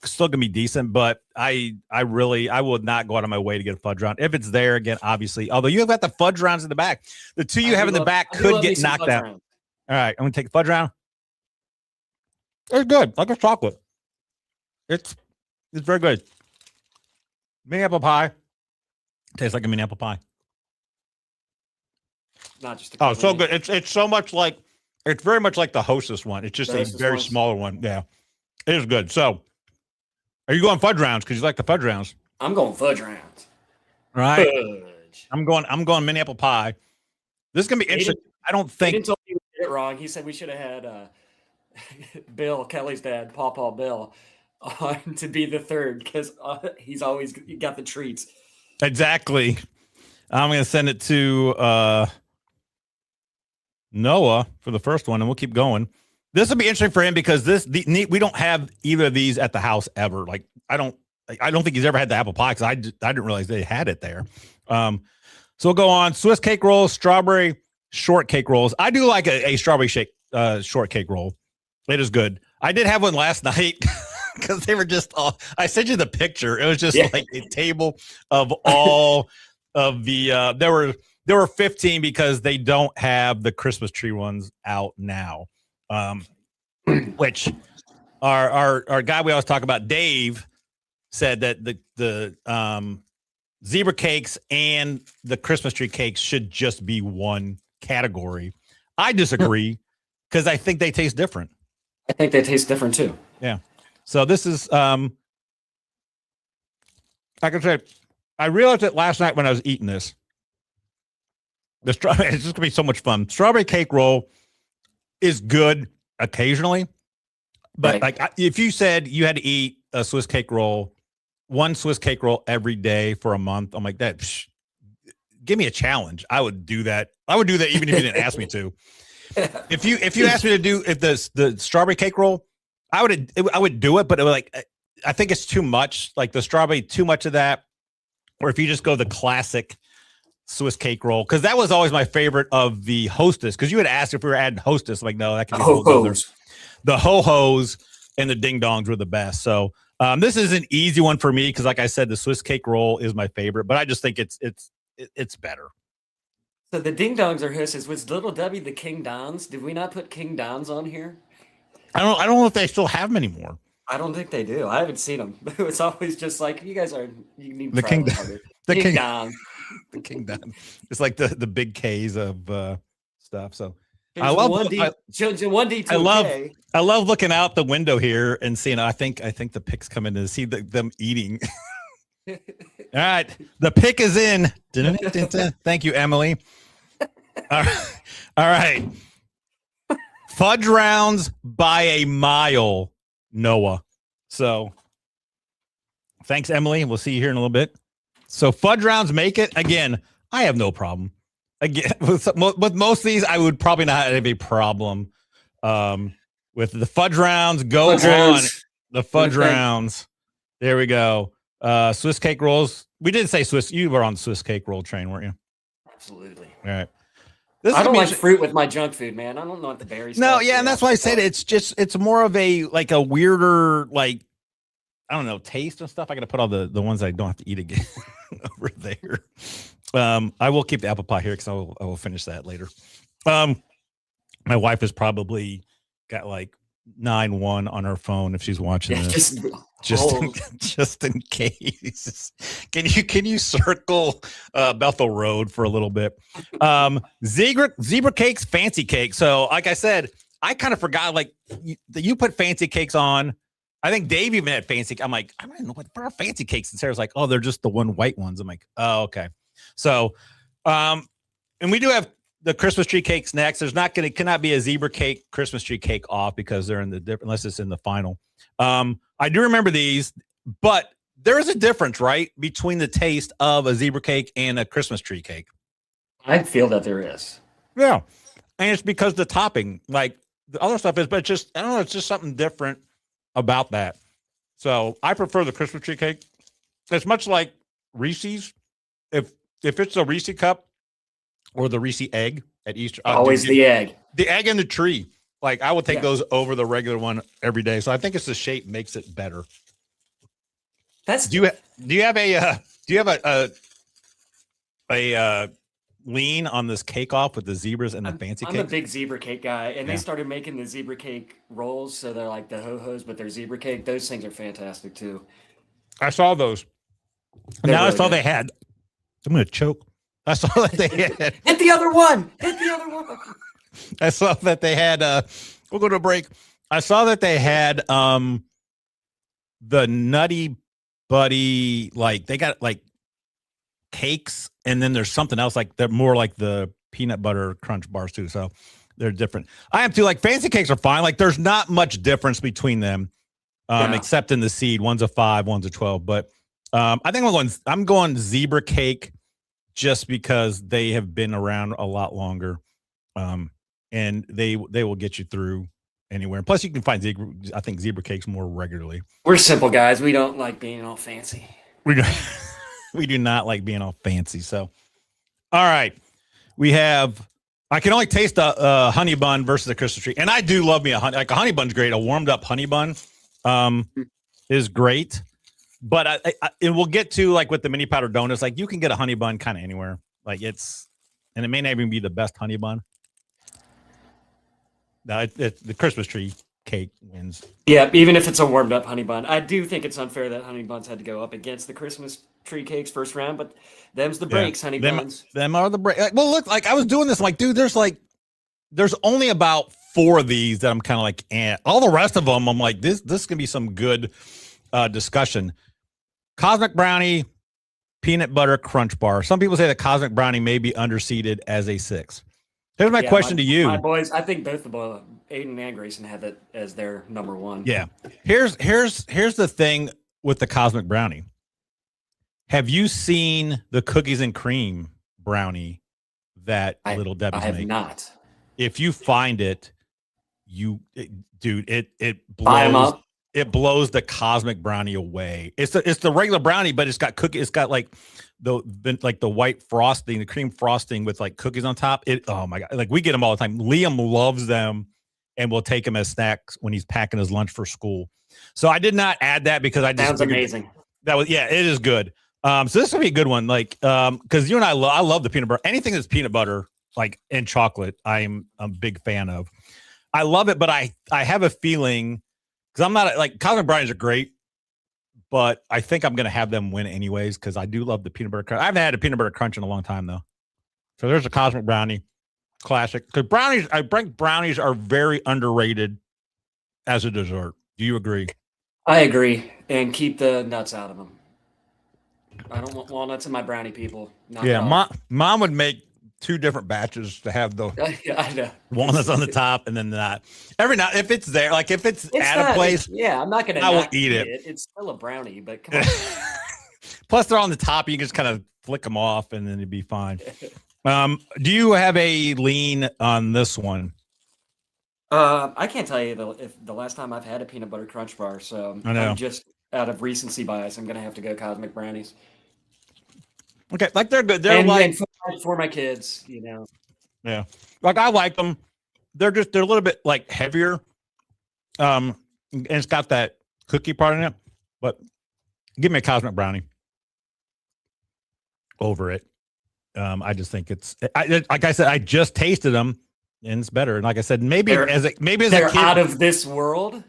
still gonna be decent, but I would not go out of my way to get a fudge round. If it's there, again, obviously, although you have got the fudge rounds in the back, the two you have in the back could get knocked out. All right, I'm gonna take a fudge round. It's good, like a chocolate. It's very good. Mini apple pie tastes like a mini apple pie. Not just so good. It's so much it's very much like the Hostess one. It's just a very smaller one. Yeah, it is good. So, are you going fudge rounds because you like the fudge rounds? I'm going fudge rounds. All right. Fudge. I'm going mini apple pie. This is gonna be interesting. I don't think. He told me we did it wrong. He said we should have had Bill, Kelly's dad, Paw Bill, on to be the third because he's always got the treats. Exactly. I'm gonna send it to Noah for the first one, and we'll keep going. This will be interesting for him because we don't have either of these at the house ever. I don't think he's ever had the apple pie because I didn't realize they had it there. So we'll go on Swiss cake rolls, strawberry shortcake rolls. I do like a strawberry shortcake roll. It is good. I did have one last night because they were just all. I sent you the picture. It was just like a table of all of the. There were 15 because they don't have the Christmas tree ones out now. Which our guy we always talk about, Dave, said that the zebra cakes and the Christmas tree cakes should just be one category. I disagree because I think they taste different. I think they taste different too. Yeah. So this is like I said, I realized it last night when I was eating this. It's just gonna be so much fun. Strawberry cake roll is good occasionally, but if you said you had to eat a Swiss cake roll, one Swiss cake roll every day for a month, I'm like that. Give me a challenge. I would do that. I would do that even if you didn't ask me to. If you asked me to do the strawberry cake roll, I would do it, but it would I think it's too much. Like the strawberry, too much of that. Or if you just go the classic Swiss cake roll, because that was always my favorite of the Hostess. Because you had asked if we were adding Hostess, I'm like no, that can be ho-hos. The ho-hos and the ding dongs were the best. So this is an easy one for me because, like I said, the Swiss cake roll is my favorite. But I just think it's it's better. So the Ding Dongs are husses. Was Little Debbie the King Dons? Did we not put King Dons on here? I don't know if they still have them anymore. I don't think they do. I haven't seen them. It's always just like, you guys are, you need to The try King a little harder. the King King- Dong. The Kingdom. It's like the big K's of stuff. So Here's I love one D, one D to I a love K. I love looking out the window here and seeing. I think the picks come in to see them eating. All right, the pick is in. Thank you, Emily. All right. Fudge rounds by a mile, Noah. So thanks, Emily. We'll see you here in a little bit. So fudge rounds make it. Again, I have no problem. Again, with most of these, I would probably not have a problem. With the fudge rounds, go Fudge on. rounds. The fudge Okay. rounds. There we go. Swiss cake rolls. We did say Swiss. You were on the Swiss cake roll train, weren't you? Absolutely. All right. This I is don't gonna like be- fruit with my junk food, man. I don't know what the berries. No, yeah, and that's why I said it's more of a like a weirder, like, I don't know, taste and stuff. I gotta put all the ones I don't have to eat again over there. I will keep the apple pie here because I will finish that later. My wife has probably got like 9-1 on her phone if she's watching Yeah, this. just Just in case. Can you circle Bethel Road for a little bit? Zebra cakes, fancy cake. So like I said, I kind of forgot, like you put fancy cakes on. I think Dave even had fancy. I'm like, I don't know what are fancy cakes. And Sarah's like, oh, they're just the one white ones. I'm like, oh, okay. So and we do have the Christmas tree cakes next. There's cannot be a zebra cake, Christmas tree cake off because they're in the different, unless it's in the final. I do remember these, but there is a difference, right, between the taste of a zebra cake and a Christmas tree cake. I feel that there is. Yeah. And it's because the topping, like the other stuff is, but it's just, I don't know, it's just something different about that. So I prefer the Christmas tree cake. It's much like Reese's. If it's a Reese cup or the Reese egg at Easter, Always the egg. the egg and the tree. Like I would take Yeah. those over the regular one every day. So I think it's the shape makes it better. That's Do you have a lean on this cake off with the zebras and the fancy I'm a cake? big zebra cake guy, and Yeah. they started making the zebra cake rolls, so they're like the ho-hos, but they're zebra cake. Those things are fantastic too. I saw those. They're Now I really saw good. they had. I'm gonna choke. I saw that they had. Hit the other one. Hit the other one. I saw that they had. We'll go to a break. I saw that they had the Nutty Buddy, like they got like cakes, and then there's something else like they're more like the peanut butter crunch bars too. So they're different. I am too. Like fancy cakes are fine. Like there's not much difference between them, Yeah. except in the seed. One's a 5, one's a 12. But I think I'm going zebra cake just because they have been around a lot longer, and they will get you through anywhere. And plus, you can find zebra cakes more regularly. We're simple guys. We don't like being all fancy. We do, we do not like being all fancy. So, all right, we have. I can only taste a honey bun versus a Christmas tree, and I do love me a honey bun's great. A warmed up honey bun is great, but and we'll get to like with the mini powder donuts. Like you can get a honey bun kind of anywhere. Like and it may not even be the best honey bun. No, the Christmas tree cake wins. Yeah, even if it's a warmed up honey bun. I do think it's unfair that honey buns had to go up against the Christmas tree cakes first round, but them's the breaks, honey buns. Them are the break. Well, look, like I was doing this, I'm like, dude, there's only about 4 of these that I'm kind of like, all the rest of them, I'm like, this can be some good discussion. Cosmic Brownie, peanut butter crunch bar. Some people say that Cosmic Brownie may be underseated as a 6. Here's my question to you. My boys, I think both the boys, Aiden and Grayson, had that as their number 1. Yeah. Here's the thing with the Cosmic Brownie. Have you seen the cookies and cream brownie that Little Debbie's I have make? not. If you find it, dude, it Buy 'em blows. up. It blows the Cosmic Brownie away. It's the regular brownie, but it's got cookie. It's got like the white frosting, the cream frosting with like cookies on top. Oh my god! Like we get them all the time. Liam loves them, and we'll take them as snacks when he's packing his lunch for school. So I did not add that because I just Sounds figured amazing. it is good. So this will be a good one. Like, because you and I love the peanut butter. Anything that's peanut butter, like and chocolate, I'm a big fan of. I love it, but I have a feeling because I'm not like cosmic brownies are great, but I think I'm gonna have them win anyways because I do love the peanut butter crunch. I haven't had a peanut butter crunch in a long time though. So there's a cosmic brownie, classic. Because brownies, I think brownies are very underrated as a dessert. Do you agree? I agree, and keep the nuts out of them. I don't want walnuts in my brownie, people. Knock it Yeah, off. mom would make 2 different batches to have the I know. walnuts on the top and then that. Every now if it's there, like if it's at not, a place, yeah, I'm not gonna. I will not eat it. It's still a brownie, but come on. Plus they're on the top. You can just kind of flick them off and then it'd be fine. Do you have a lean on this one? I can't tell you if the last time I've had a peanut butter crunch bar, so I know. I'm just out of recency bias. I'm gonna have to go cosmic brownies. Okay, like they're good. They're And for my kids, you know. Yeah, like I like them. They're a little bit like heavier. And it's got that cookie part in it. But give me a cosmic brownie over it. I just think like I said, I just tasted them and it's better. And like I said, maybe They're as a kid, out of this world.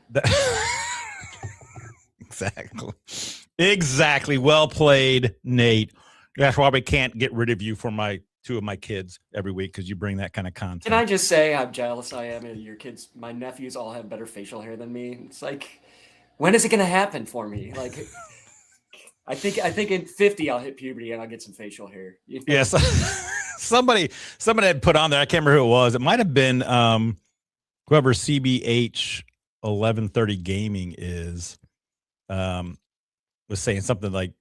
Exactly. Well played, Nate. That's why we can't get rid of you for 2 of my kids every week because you bring that kind of content. Can I just say how jealous I am of your kids? My nephews all have better facial hair than me. It's like, when is it going to happen for me? Like, I think in 50 I'll hit puberty and I'll get some facial hair. You know? Yes. somebody had put on there. I can't remember who it was. It might have been whoever CBH 1130 Gaming is. Was saying something like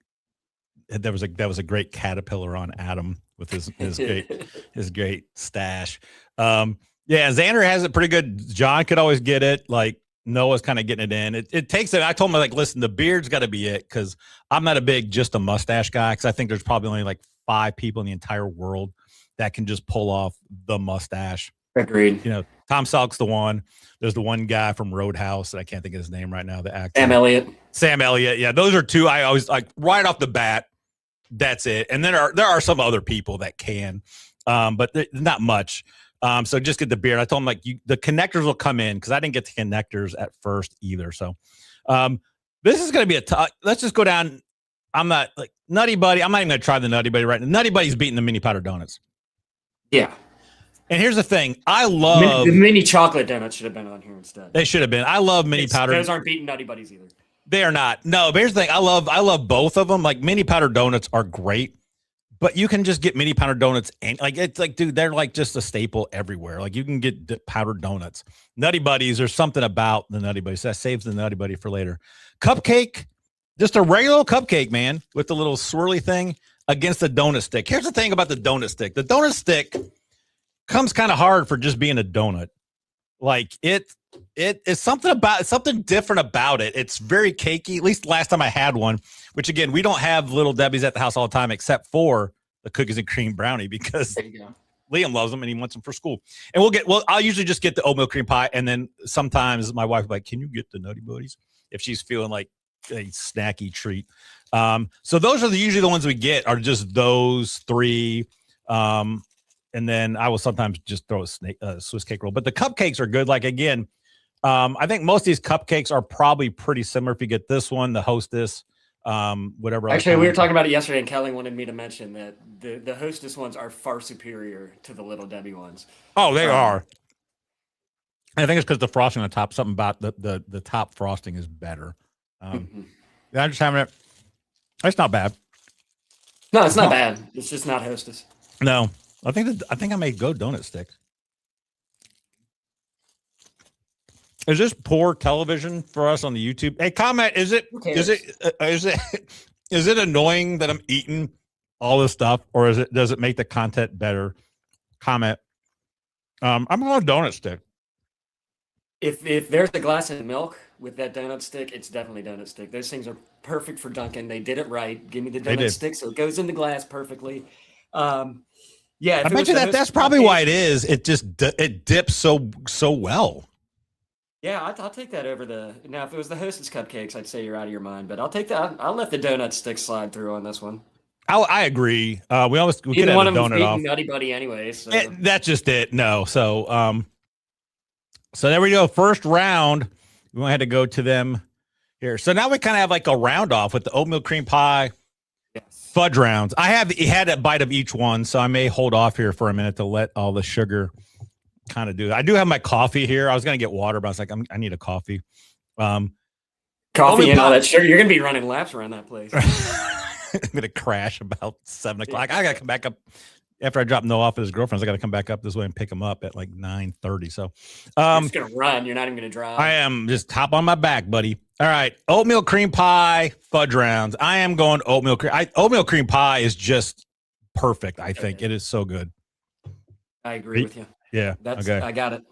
that was a great caterpillar on Adam with his great stash. Yeah, Xander has it pretty good. John could always get it. Like Noah's kind of getting it in. It takes it. I told him like, listen, the beard's got to be it because I'm not a big just a mustache guy because I think there's probably only like 5 people in the entire world that can just pull off the mustache. Agreed. You know, Tom Selleck's the one. There's the one guy from Roadhouse that I can't think of his name right now. The actor Sam Elliott. Yeah, those are 2 I always like right off the bat. That's it. And then there are some other people that can, but not much. So just get the beard. I told him like the connectors will come in because I didn't get the connectors at first either. So this is going to be a tough. Let's just go down. I'm not like Nutty Buddy. I'm not even going to try the Nutty Buddy right now. Nutty Buddy's beating the mini powder donuts. Yeah. And here's the thing. I love the mini chocolate donuts should have been on here instead. They should have been. I love mini powder. Those aren't beating Nutty Buddies either. They are not. No, but here's the thing. I love both of them. Like mini powder donuts are great, but you can just get mini powder donuts and like it's like, dude, they're like just a staple everywhere. Like you can get powdered donuts. Nutty Buddies, there's something about the Nutty Buddies that saves the Nutty Buddy for later. Cupcake, just a regular cupcake, man, with the little swirly thing against the donut stick. Here's the thing about the donut stick. The donut stick comes kind of hard for just being a donut. Like it's something different about it. It's very cakey. At least last time I had one, which again, we don't have Little Debbie's at the house all the time, except for the cookies and cream brownie because Liam loves them and he wants them for school. And I'll usually just get the oatmeal cream pie. And then sometimes my wife will be like, can you get the Nutty Buddies? If she's feeling like a snacky treat. So those are usually the ones we get are just those 3. And then I will sometimes just throw a Swiss cake roll. But the cupcakes are good. Like, again, I think most of these cupcakes are probably pretty similar. If you get this one, the Hostess, whatever. Actually, we were talking about it yesterday, and Kelly wanted me to mention that the Hostess ones are far superior to the Little Debbie ones. Oh, they are. I think it's because the frosting on the top, something about the top frosting is better. I'm just having it. It's not bad. No, it's not bad. It's just not Hostess. No. I think I may go donut stick. Is this poor television for us on the YouTube? Hey, comment. Is it annoying that I'm eating all this stuff, or does it make the content better? Comment. I'm going donut stick. If there's a glass of milk with that donut stick, it's definitely donut stick. Those things are perfect for Dunkin'. They did it right. Give me the donut stick so it goes in the glass perfectly. Yeah, I bet you that's probably why it is. It just it dips so well. Yeah, I'll take that over the. Now, if it was the Hostess cupcakes, I'd say you're out of your mind. But I'll take that. I'll let the donut stick slide through on this one. I agree. We could Either have one the of them's donut beating off. Nutty Buddy anyway. So That's just it. No. So there we go. First round. We had to go to them here. So now we kind of have like a round off with the oatmeal cream pie, yes. fudge rounds. I had a bite of each one, so I may hold off here for a minute to let all the sugar kind of do that. I do have my coffee here. I was gonna get water, but I was like, I need a coffee. Coffee and all that sugar. You're gonna be running laps around that place. I'm gonna crash about 7 o'clock. I gotta come back up after I drop Noah off at his girlfriend's. I gotta come back up this way and pick him up at like 9:30. So you're just gonna run. You're not even gonna drive. I am just hop on my back, buddy. All right, oatmeal cream pie fudge rounds. I am going oatmeal cream. Oatmeal cream pie is just perfect. I think it is so good. I agree with you. Yeah, that's okay. I got it.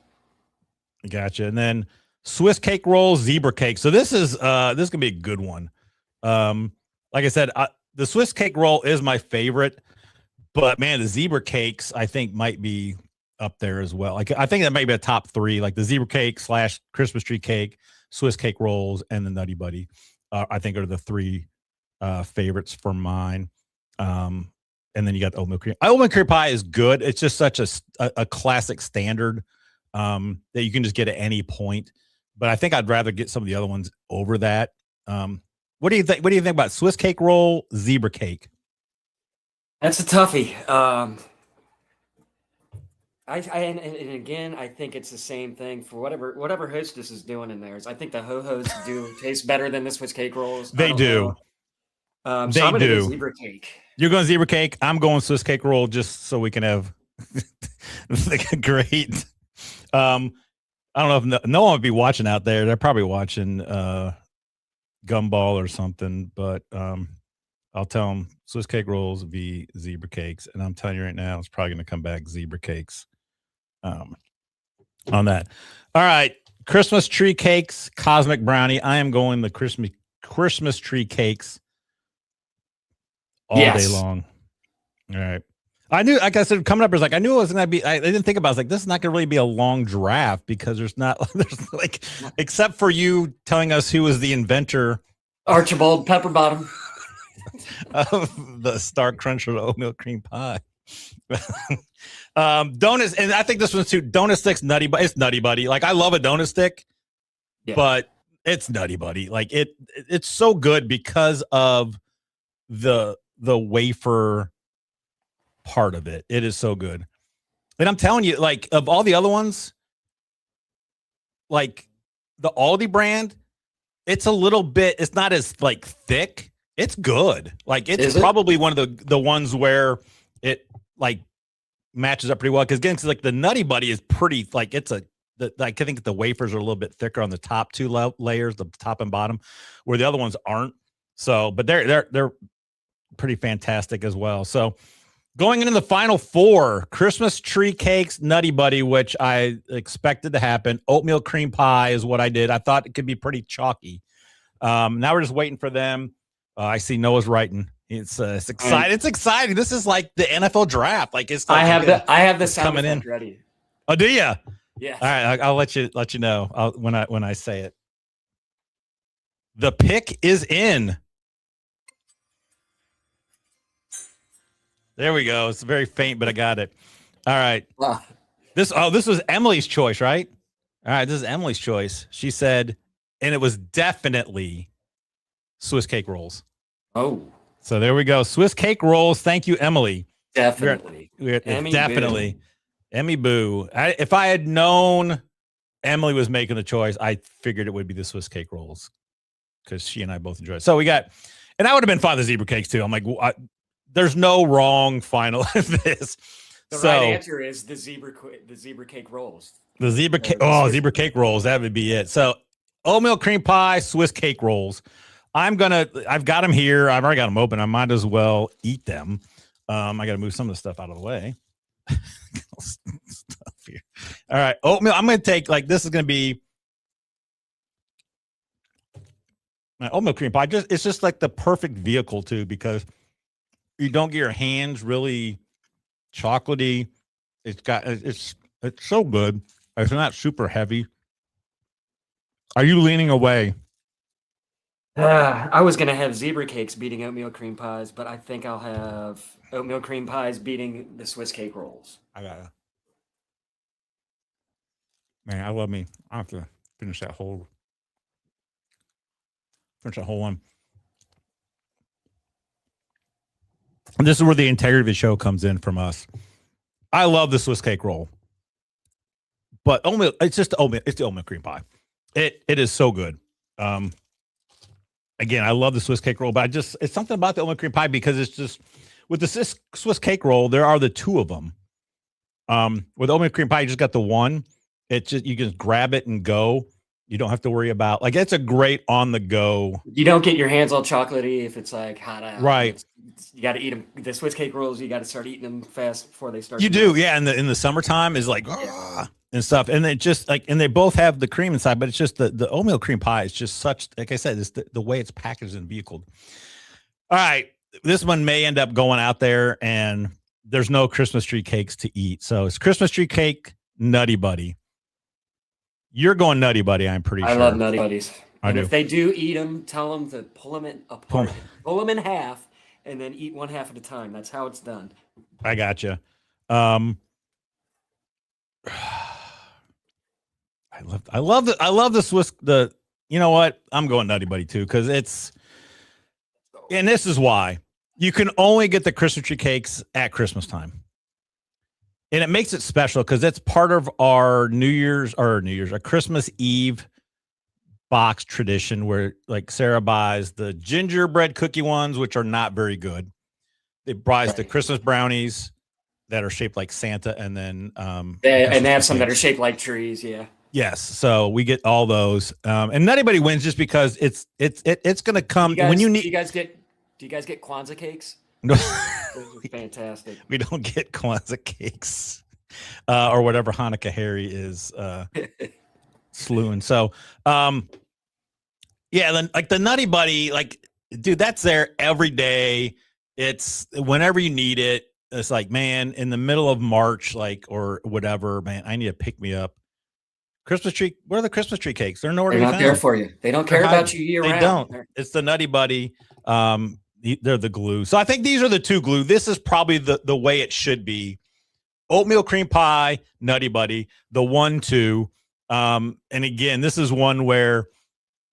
Gotcha. And then Swiss cake rolls, zebra cake. So this is gonna be a good one. Like I said, the Swiss cake roll is my favorite, but man, the zebra cakes I think might be up there as well. Like I think that might be a top 3. Like the zebra cake / Christmas tree cake, Swiss cake rolls, and the Nutty Buddy. I think are the 3 favorites for mine. And then you got the oatmeal cream. Oatmeal cream pie is good. It's just such a classic standard that you can just get at any point. But I think I'd rather get some of the other ones over that. What do you think? What do you think about Swiss cake roll, zebra cake? That's a toughie. And again, I think it's the same thing for whatever Hostess is doing in theirs. I think the ho-hos do taste better than the Swiss cake rolls. They do. So I'm gonna do zebra cake. You're going zebra cake. I'm going Swiss cake roll just so we can have like a great. I don't know if no one would be watching out there. They're probably watching Gumball or something, but I'll tell them Swiss cake rolls be zebra cakes, and I'm telling you right now, it's probably going to come back zebra cakes on that. All right, Christmas tree cakes, cosmic brownie. I am going the Christmas tree cakes all day long. All right. I knew, like I said, coming up, I knew it was going to be, I didn't think about it. I was like, this is not going to really be a long draft because there's like, except for you telling us who was the inventor. Archibald Pepperbottom. Of the Star Cruncher oatmeal cream pie. Donuts, and I think this one's too, donut sticks, it's Nutty Buddy. Like, I love a donut stick, but it's Nutty Buddy. Like, it's so good because of the wafer part of it. It is so good. And I'm telling you, like, of all the other ones, like the Aldi brand, it's a little bit, it's not as like thick. It's good. Like, it's probably one of the ones where it like matches up pretty well. Because again, it's like the Nutty Buddy is pretty, like, I think the wafers are a little bit thicker on the top 2 layers, the top and bottom, where the other ones aren't. So, but they're pretty fantastic as well. So, going into the final 4, Christmas tree cakes, Nutty Buddy, which I expected to happen. Oatmeal cream pie is what I did. I thought it could be pretty chalky. Now we're just waiting for them. I see Noah's writing. It's exciting. It's exciting. This is like the NFL draft. Like, it's. Like I have the sound coming in ready. Oh, do you? Yeah. All right. I'll let you know when I say it. The pick is in. There we go. It's very faint, but I got it. All right. Wow. This was Emily's choice, right? All right. This is Emily's choice. She said, and it was definitely Swiss cake rolls. Oh. So there we go. Swiss cake rolls. Thank you, Emily. Definitely. Definitely. Emmy Boo. If I had known Emily was making the choice, I figured it would be the Swiss cake rolls because she and I both enjoy it. So we got, and I would have been fine with zebra cakes too. I'm like, there's no wrong final in this. The right answer is the zebra cake rolls. The zebra cake. Zebra cake rolls. That would be it. So oatmeal cream pie, Swiss cake rolls. I've got them here. I've already got them open. I might as well eat them. I got to move some of the stuff out of the way. Stuff here. All right. Oatmeal. I'm going to take, like, this is going to be my oatmeal cream pie. It's just like the perfect vehicle too, because you don't get your hands really chocolatey. It's so good. It's not super heavy. Are you leaning away? I was gonna have zebra cakes beating oatmeal cream pies, but I think I'll have oatmeal cream pies beating the Swiss cake rolls. I got it. Man, I love me. I have to finish that whole one. And this is where the integrity of the show comes in from us. I love the Swiss cake roll, but oatmeal, it's just oatmeal. It's the oatmeal cream pie. It is so good. Again, I love the Swiss cake roll, but it's something about the oatmeal cream pie because it's just with the Swiss cake roll, there are the two of them. With oatmeal cream pie, you just got the one. It's just you can just grab it and go. You don't have to worry about it's a great on the go. You don't get your hands all chocolatey if it's like hot out. Right. You got to eat them. The Swiss cake rolls, you got to start eating them fast before they start. You do, yeah. In the summertime is and stuff, and it just and they both have the cream inside, but it's just the oatmeal cream pie is just such, like I said, it's the way it's packaged and vehicled. All right, this one may end up going out there, and there's no Christmas tree cakes to eat, so it's Christmas tree cake, Nutty Buddy. You're going Nutty Buddy, I'm pretty sure. I love Nutty Buddies. I do. If they do eat them, tell them to pull them apart, pull them in half, and then eat one half at a time. That's how it's done. I got you. I love the Swiss. You know what? I'm going Nutty Buddy too because and this is why you can only get the Christmas tree cakes at Christmas time. And it makes it special because it's part of our our Christmas Eve box tradition where like Sarah buys the gingerbread cookie ones, which are not very good. They buys the Christmas brownies that are shaped like Santa, and then they have some that are shaped like trees. Yeah. Yes. So we get all those, and Nutty Buddy wins just because it's going to come when you need. Do you guys get Kwanzaa cakes? No, fantastic. We don't get Kwanzaa cakes or whatever Hanukkah Harry is slewing. So, yeah, then like the Nutty Buddy, like, dude, that's there every day. It's whenever you need it. It's like, man, in the middle of March, like, or whatever, man, I need to pick me up. Christmas tree. Where are the Christmas tree cakes? They're nowhere to be found. They're not there for you. They don't care about you year round. They don't. It's the Nutty Buddy. They're the glue. So I think these are the two glue. This is probably the way it should be. Oatmeal cream pie, Nutty Buddy, the 1-2. And again, this is one where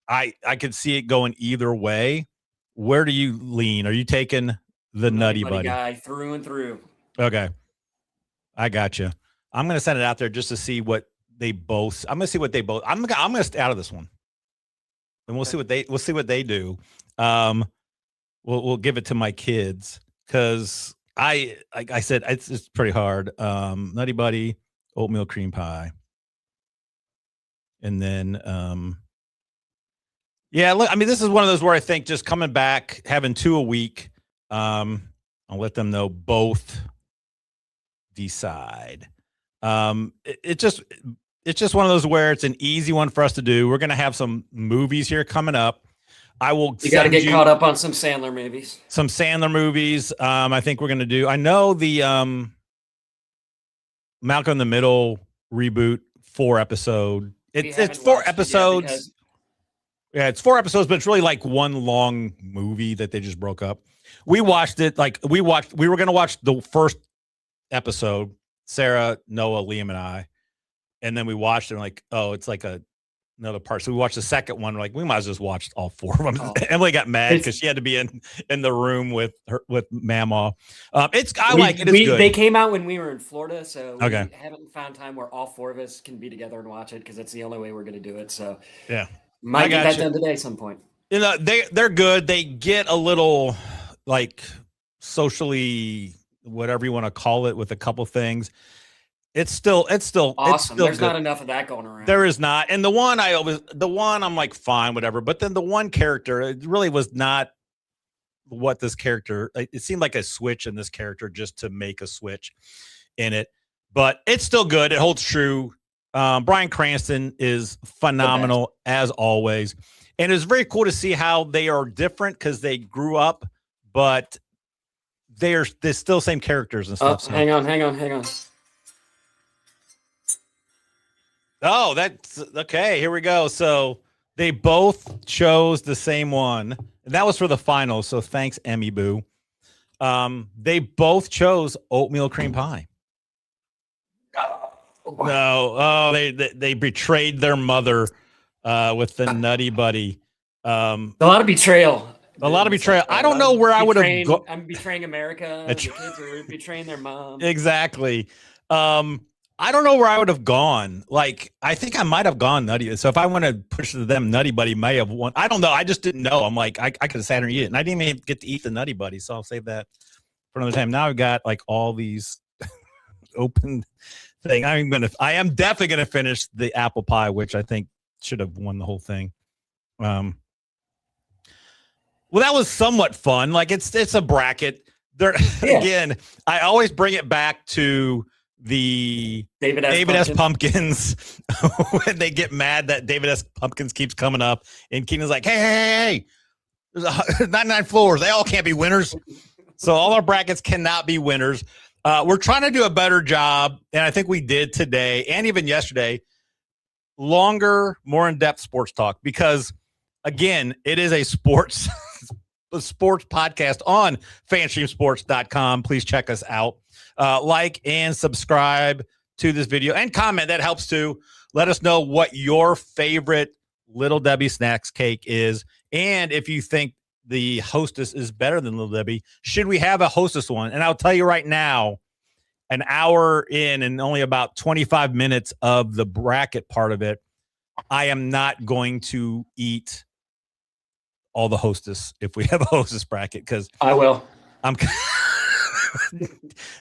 I could see it going either way. Where do you lean? Are you taking the Nutty Buddy guy through and through? Okay, I got you. I'm gonna send it out there just to see what they both. I'm gonna see what they both. I'm gonna stay out of this one, and we'll see what they do. We'll give it to my kids because like I said, it's pretty hard. Nutty Buddy, oatmeal cream pie, and then yeah. Look, I mean, this is one of those where I think just coming back, having 2 a week. I'll let them know both decide. It's just one of those where it's an easy one for us to do. We're gonna have some movies here coming up. You got to get caught up on some Sandler movies. I think we're going to do. I know the Malcolm in the Middle reboot 4-episode. It's 4 episodes. Yeah, it's 4 episodes, but it's really like one long movie that they just broke up. We watched it. We were going to watch the first episode, Sarah, Noah, Liam, and I. And then we watched it and like, oh, it's like another part. So we watched the second one. Like we might as well just watch all 4 of them. Oh. Emily got mad because she had to be in the room with Mamaw. It's good. They came out when we were in Florida, so we haven't found time where all 4 of us can be together and watch it because it's the only way we're going to do it. So yeah, might get that done today at some point. You know, they're good. They get a little like socially, whatever you want to call it, with a couple things. It's still awesome. It's still There's not enough of that going around. There is not. And the one I'm like, fine, whatever. But then the one character, it really was not what this character, it seemed like a switch in this character just to make a switch in it. But it's still good. It holds true. Bryan Cranston is phenomenal as always. And it's very cool to see how they are different because they grew up, but they're still the same characters and stuff. So. Hang on. Oh, that's okay. Here we go. So They both chose the same one. And that was for the finals. So thanks, Emmy Boo. They both chose oatmeal cream pie. No, they betrayed their mother with the Nutty Buddy. A lot of betrayal. A lot of betrayal. I don't know where I would have gone. I'm betraying America. The kids are betraying their mom. Exactly. I don't know where I would have gone. Like, I think I might have gone Nutty. So if I want to push to them, Nutty Buddy may have won. I don't know. I just didn't know. I'm like, I could have sat here and eat it. And I didn't even get to eat the Nutty Buddy. So I'll save that for another time. Now I've got like all these open thing. I am definitely going to finish the apple pie, which I think should have won the whole thing. Well, that was somewhat fun. Like it's a bracket. There again, I always bring it back to the David S. Pumpkins when they get mad that David S. Pumpkins keeps coming up, and Keenan's like, hey, there's 99 floors. They all can't be winners. So all our brackets cannot be winners. We're trying to do a better job, and I think we did today and even yesterday. Longer, more in-depth sports talk because, again, it is a sports podcast on fanstreamsports.com. Please check us out. Like and subscribe to this video and comment. That helps too. Let us know what your favorite Little Debbie snacks cake is. And if you think the Hostess is better than Little Debbie, should we have a Hostess one? And I'll tell you right now, an hour in and only about 25 minutes of the bracket part of it, I am not going to eat all the Hostess if we have a Hostess bracket because I will.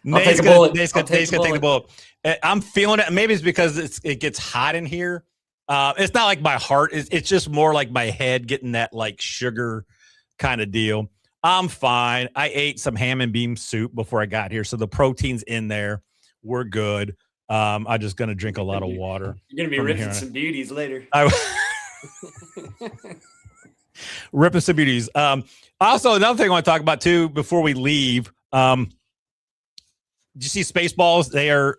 Nate's gonna take the bullet. I'm feeling it. Maybe it's because it gets hot in here. It's not like my heart. It's just more like my head getting that like sugar kind of deal. I'm fine. I ate some ham and bean soup before I got here, so the protein's in there. We're good. I'm just gonna drink a lot of water. You're gonna be ripping some beauties later. Ripping some beauties. Also, another thing I want to talk about too before we leave. Did you see Spaceballs? They are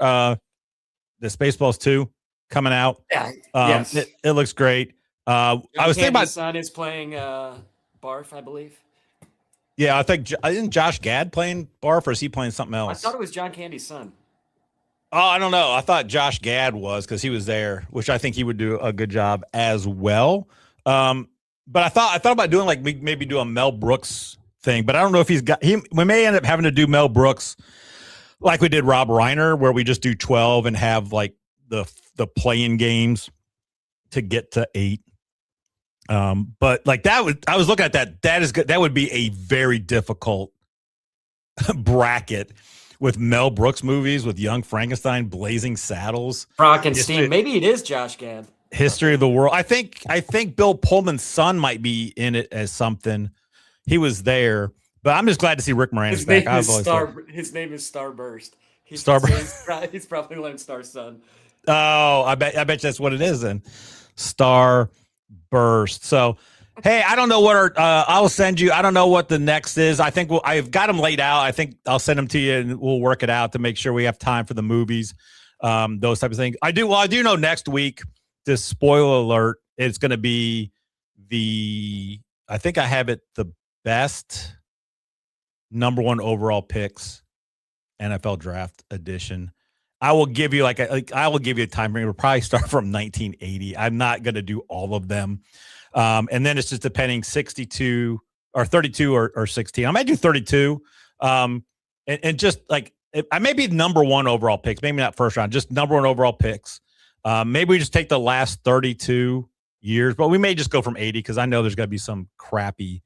the Spaceballs 2 coming out. Yeah. Yes. It looks great. I was thinking about son is playing Barf, I believe. Yeah, I think isn't Josh Gad playing Barf or is he playing something else? I thought it was John Candy's son. Oh, I don't know. I thought Josh Gad was because he was there, which I think he would do a good job as well. But I thought about doing like maybe do a Mel Brooks thing, but I don't know if we may end up having to do Mel Brooks like we did Rob Reiner, where we just do 12 and have like the play-in games to get to 8. But like I was looking at that. That is good. That would be a very difficult bracket with Mel Brooks movies, with Young Frankenstein, Blazing Saddles, Frankenstein. Maybe it is Josh Gad. History of the World. I think Bill Pullman's son might be in it as something. He was there, but I'm just glad to see Rick Moranis back. His name is Starburst. He's probably Lone Star's son. Oh, I bet that's what it is then. Starburst. So, hey, I don't know what I'll send you. I don't know what the next is. I think I've got them laid out. I think I'll send them to you and we'll work it out to make sure we have time for the movies, those type of things. I do know next week. This spoiler alert, it's going to be I think I have it the best number 1 overall picks NFL draft edition. I will give you I will give you a time frame. We'll probably start from 1980. I'm not going to do all of them. And then it's just depending 62 or 32 or 16. I might do 32. And just like, I may be number 1 overall picks, maybe not first round, just number 1 overall picks. Maybe we just take the last 32 years, but we may just go from 80 because I know there's going to be some crappy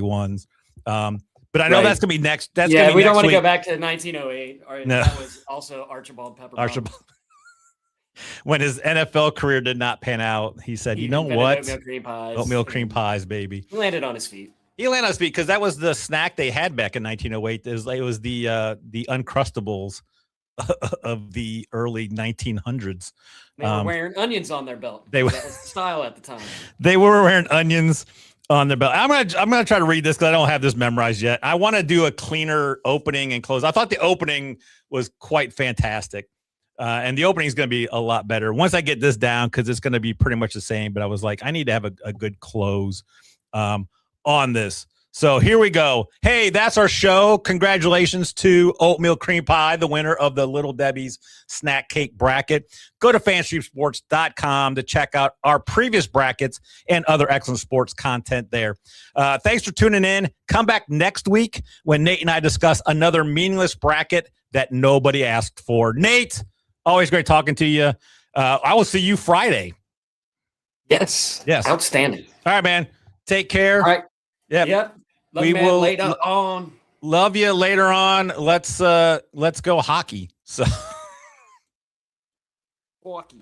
ones. But I know that's going to be next. We don't want to go back to 1908. No. That was also Archibald Pepper. When his NFL career did not pan out, he said, "You know what? Oatmeal cream pies, baby." He landed on his feet. Because that was the snack they had back in 1908. It was the Uncrustables of the early 1900s. They were wearing onions on their belt. That was the style at the time. They were wearing onions on their belt. I'm gonna try to read this because I don't have this memorized yet. I want to do a cleaner opening and close. I thought the opening was quite fantastic. And the opening is going to be a lot better once I get this down because it's going to be pretty much the same. But I was like, I need to have a good close on this. So here we go. Hey, that's our show. Congratulations to Oatmeal Cream Pie, the winner of the Little Debbie's Snack Cake Bracket. Go to fanstreamsports.com to check out our previous brackets and other excellent sports content there. Thanks for tuning in. Come back next week when Nate and I discuss another meaningless bracket that nobody asked for. Nate, always great talking to you. I will see you Friday. Yes. Yes. Outstanding. All right, man. Take care. All right. Yep. We will later on. Love you later on. Let's go hockey. So Hockey.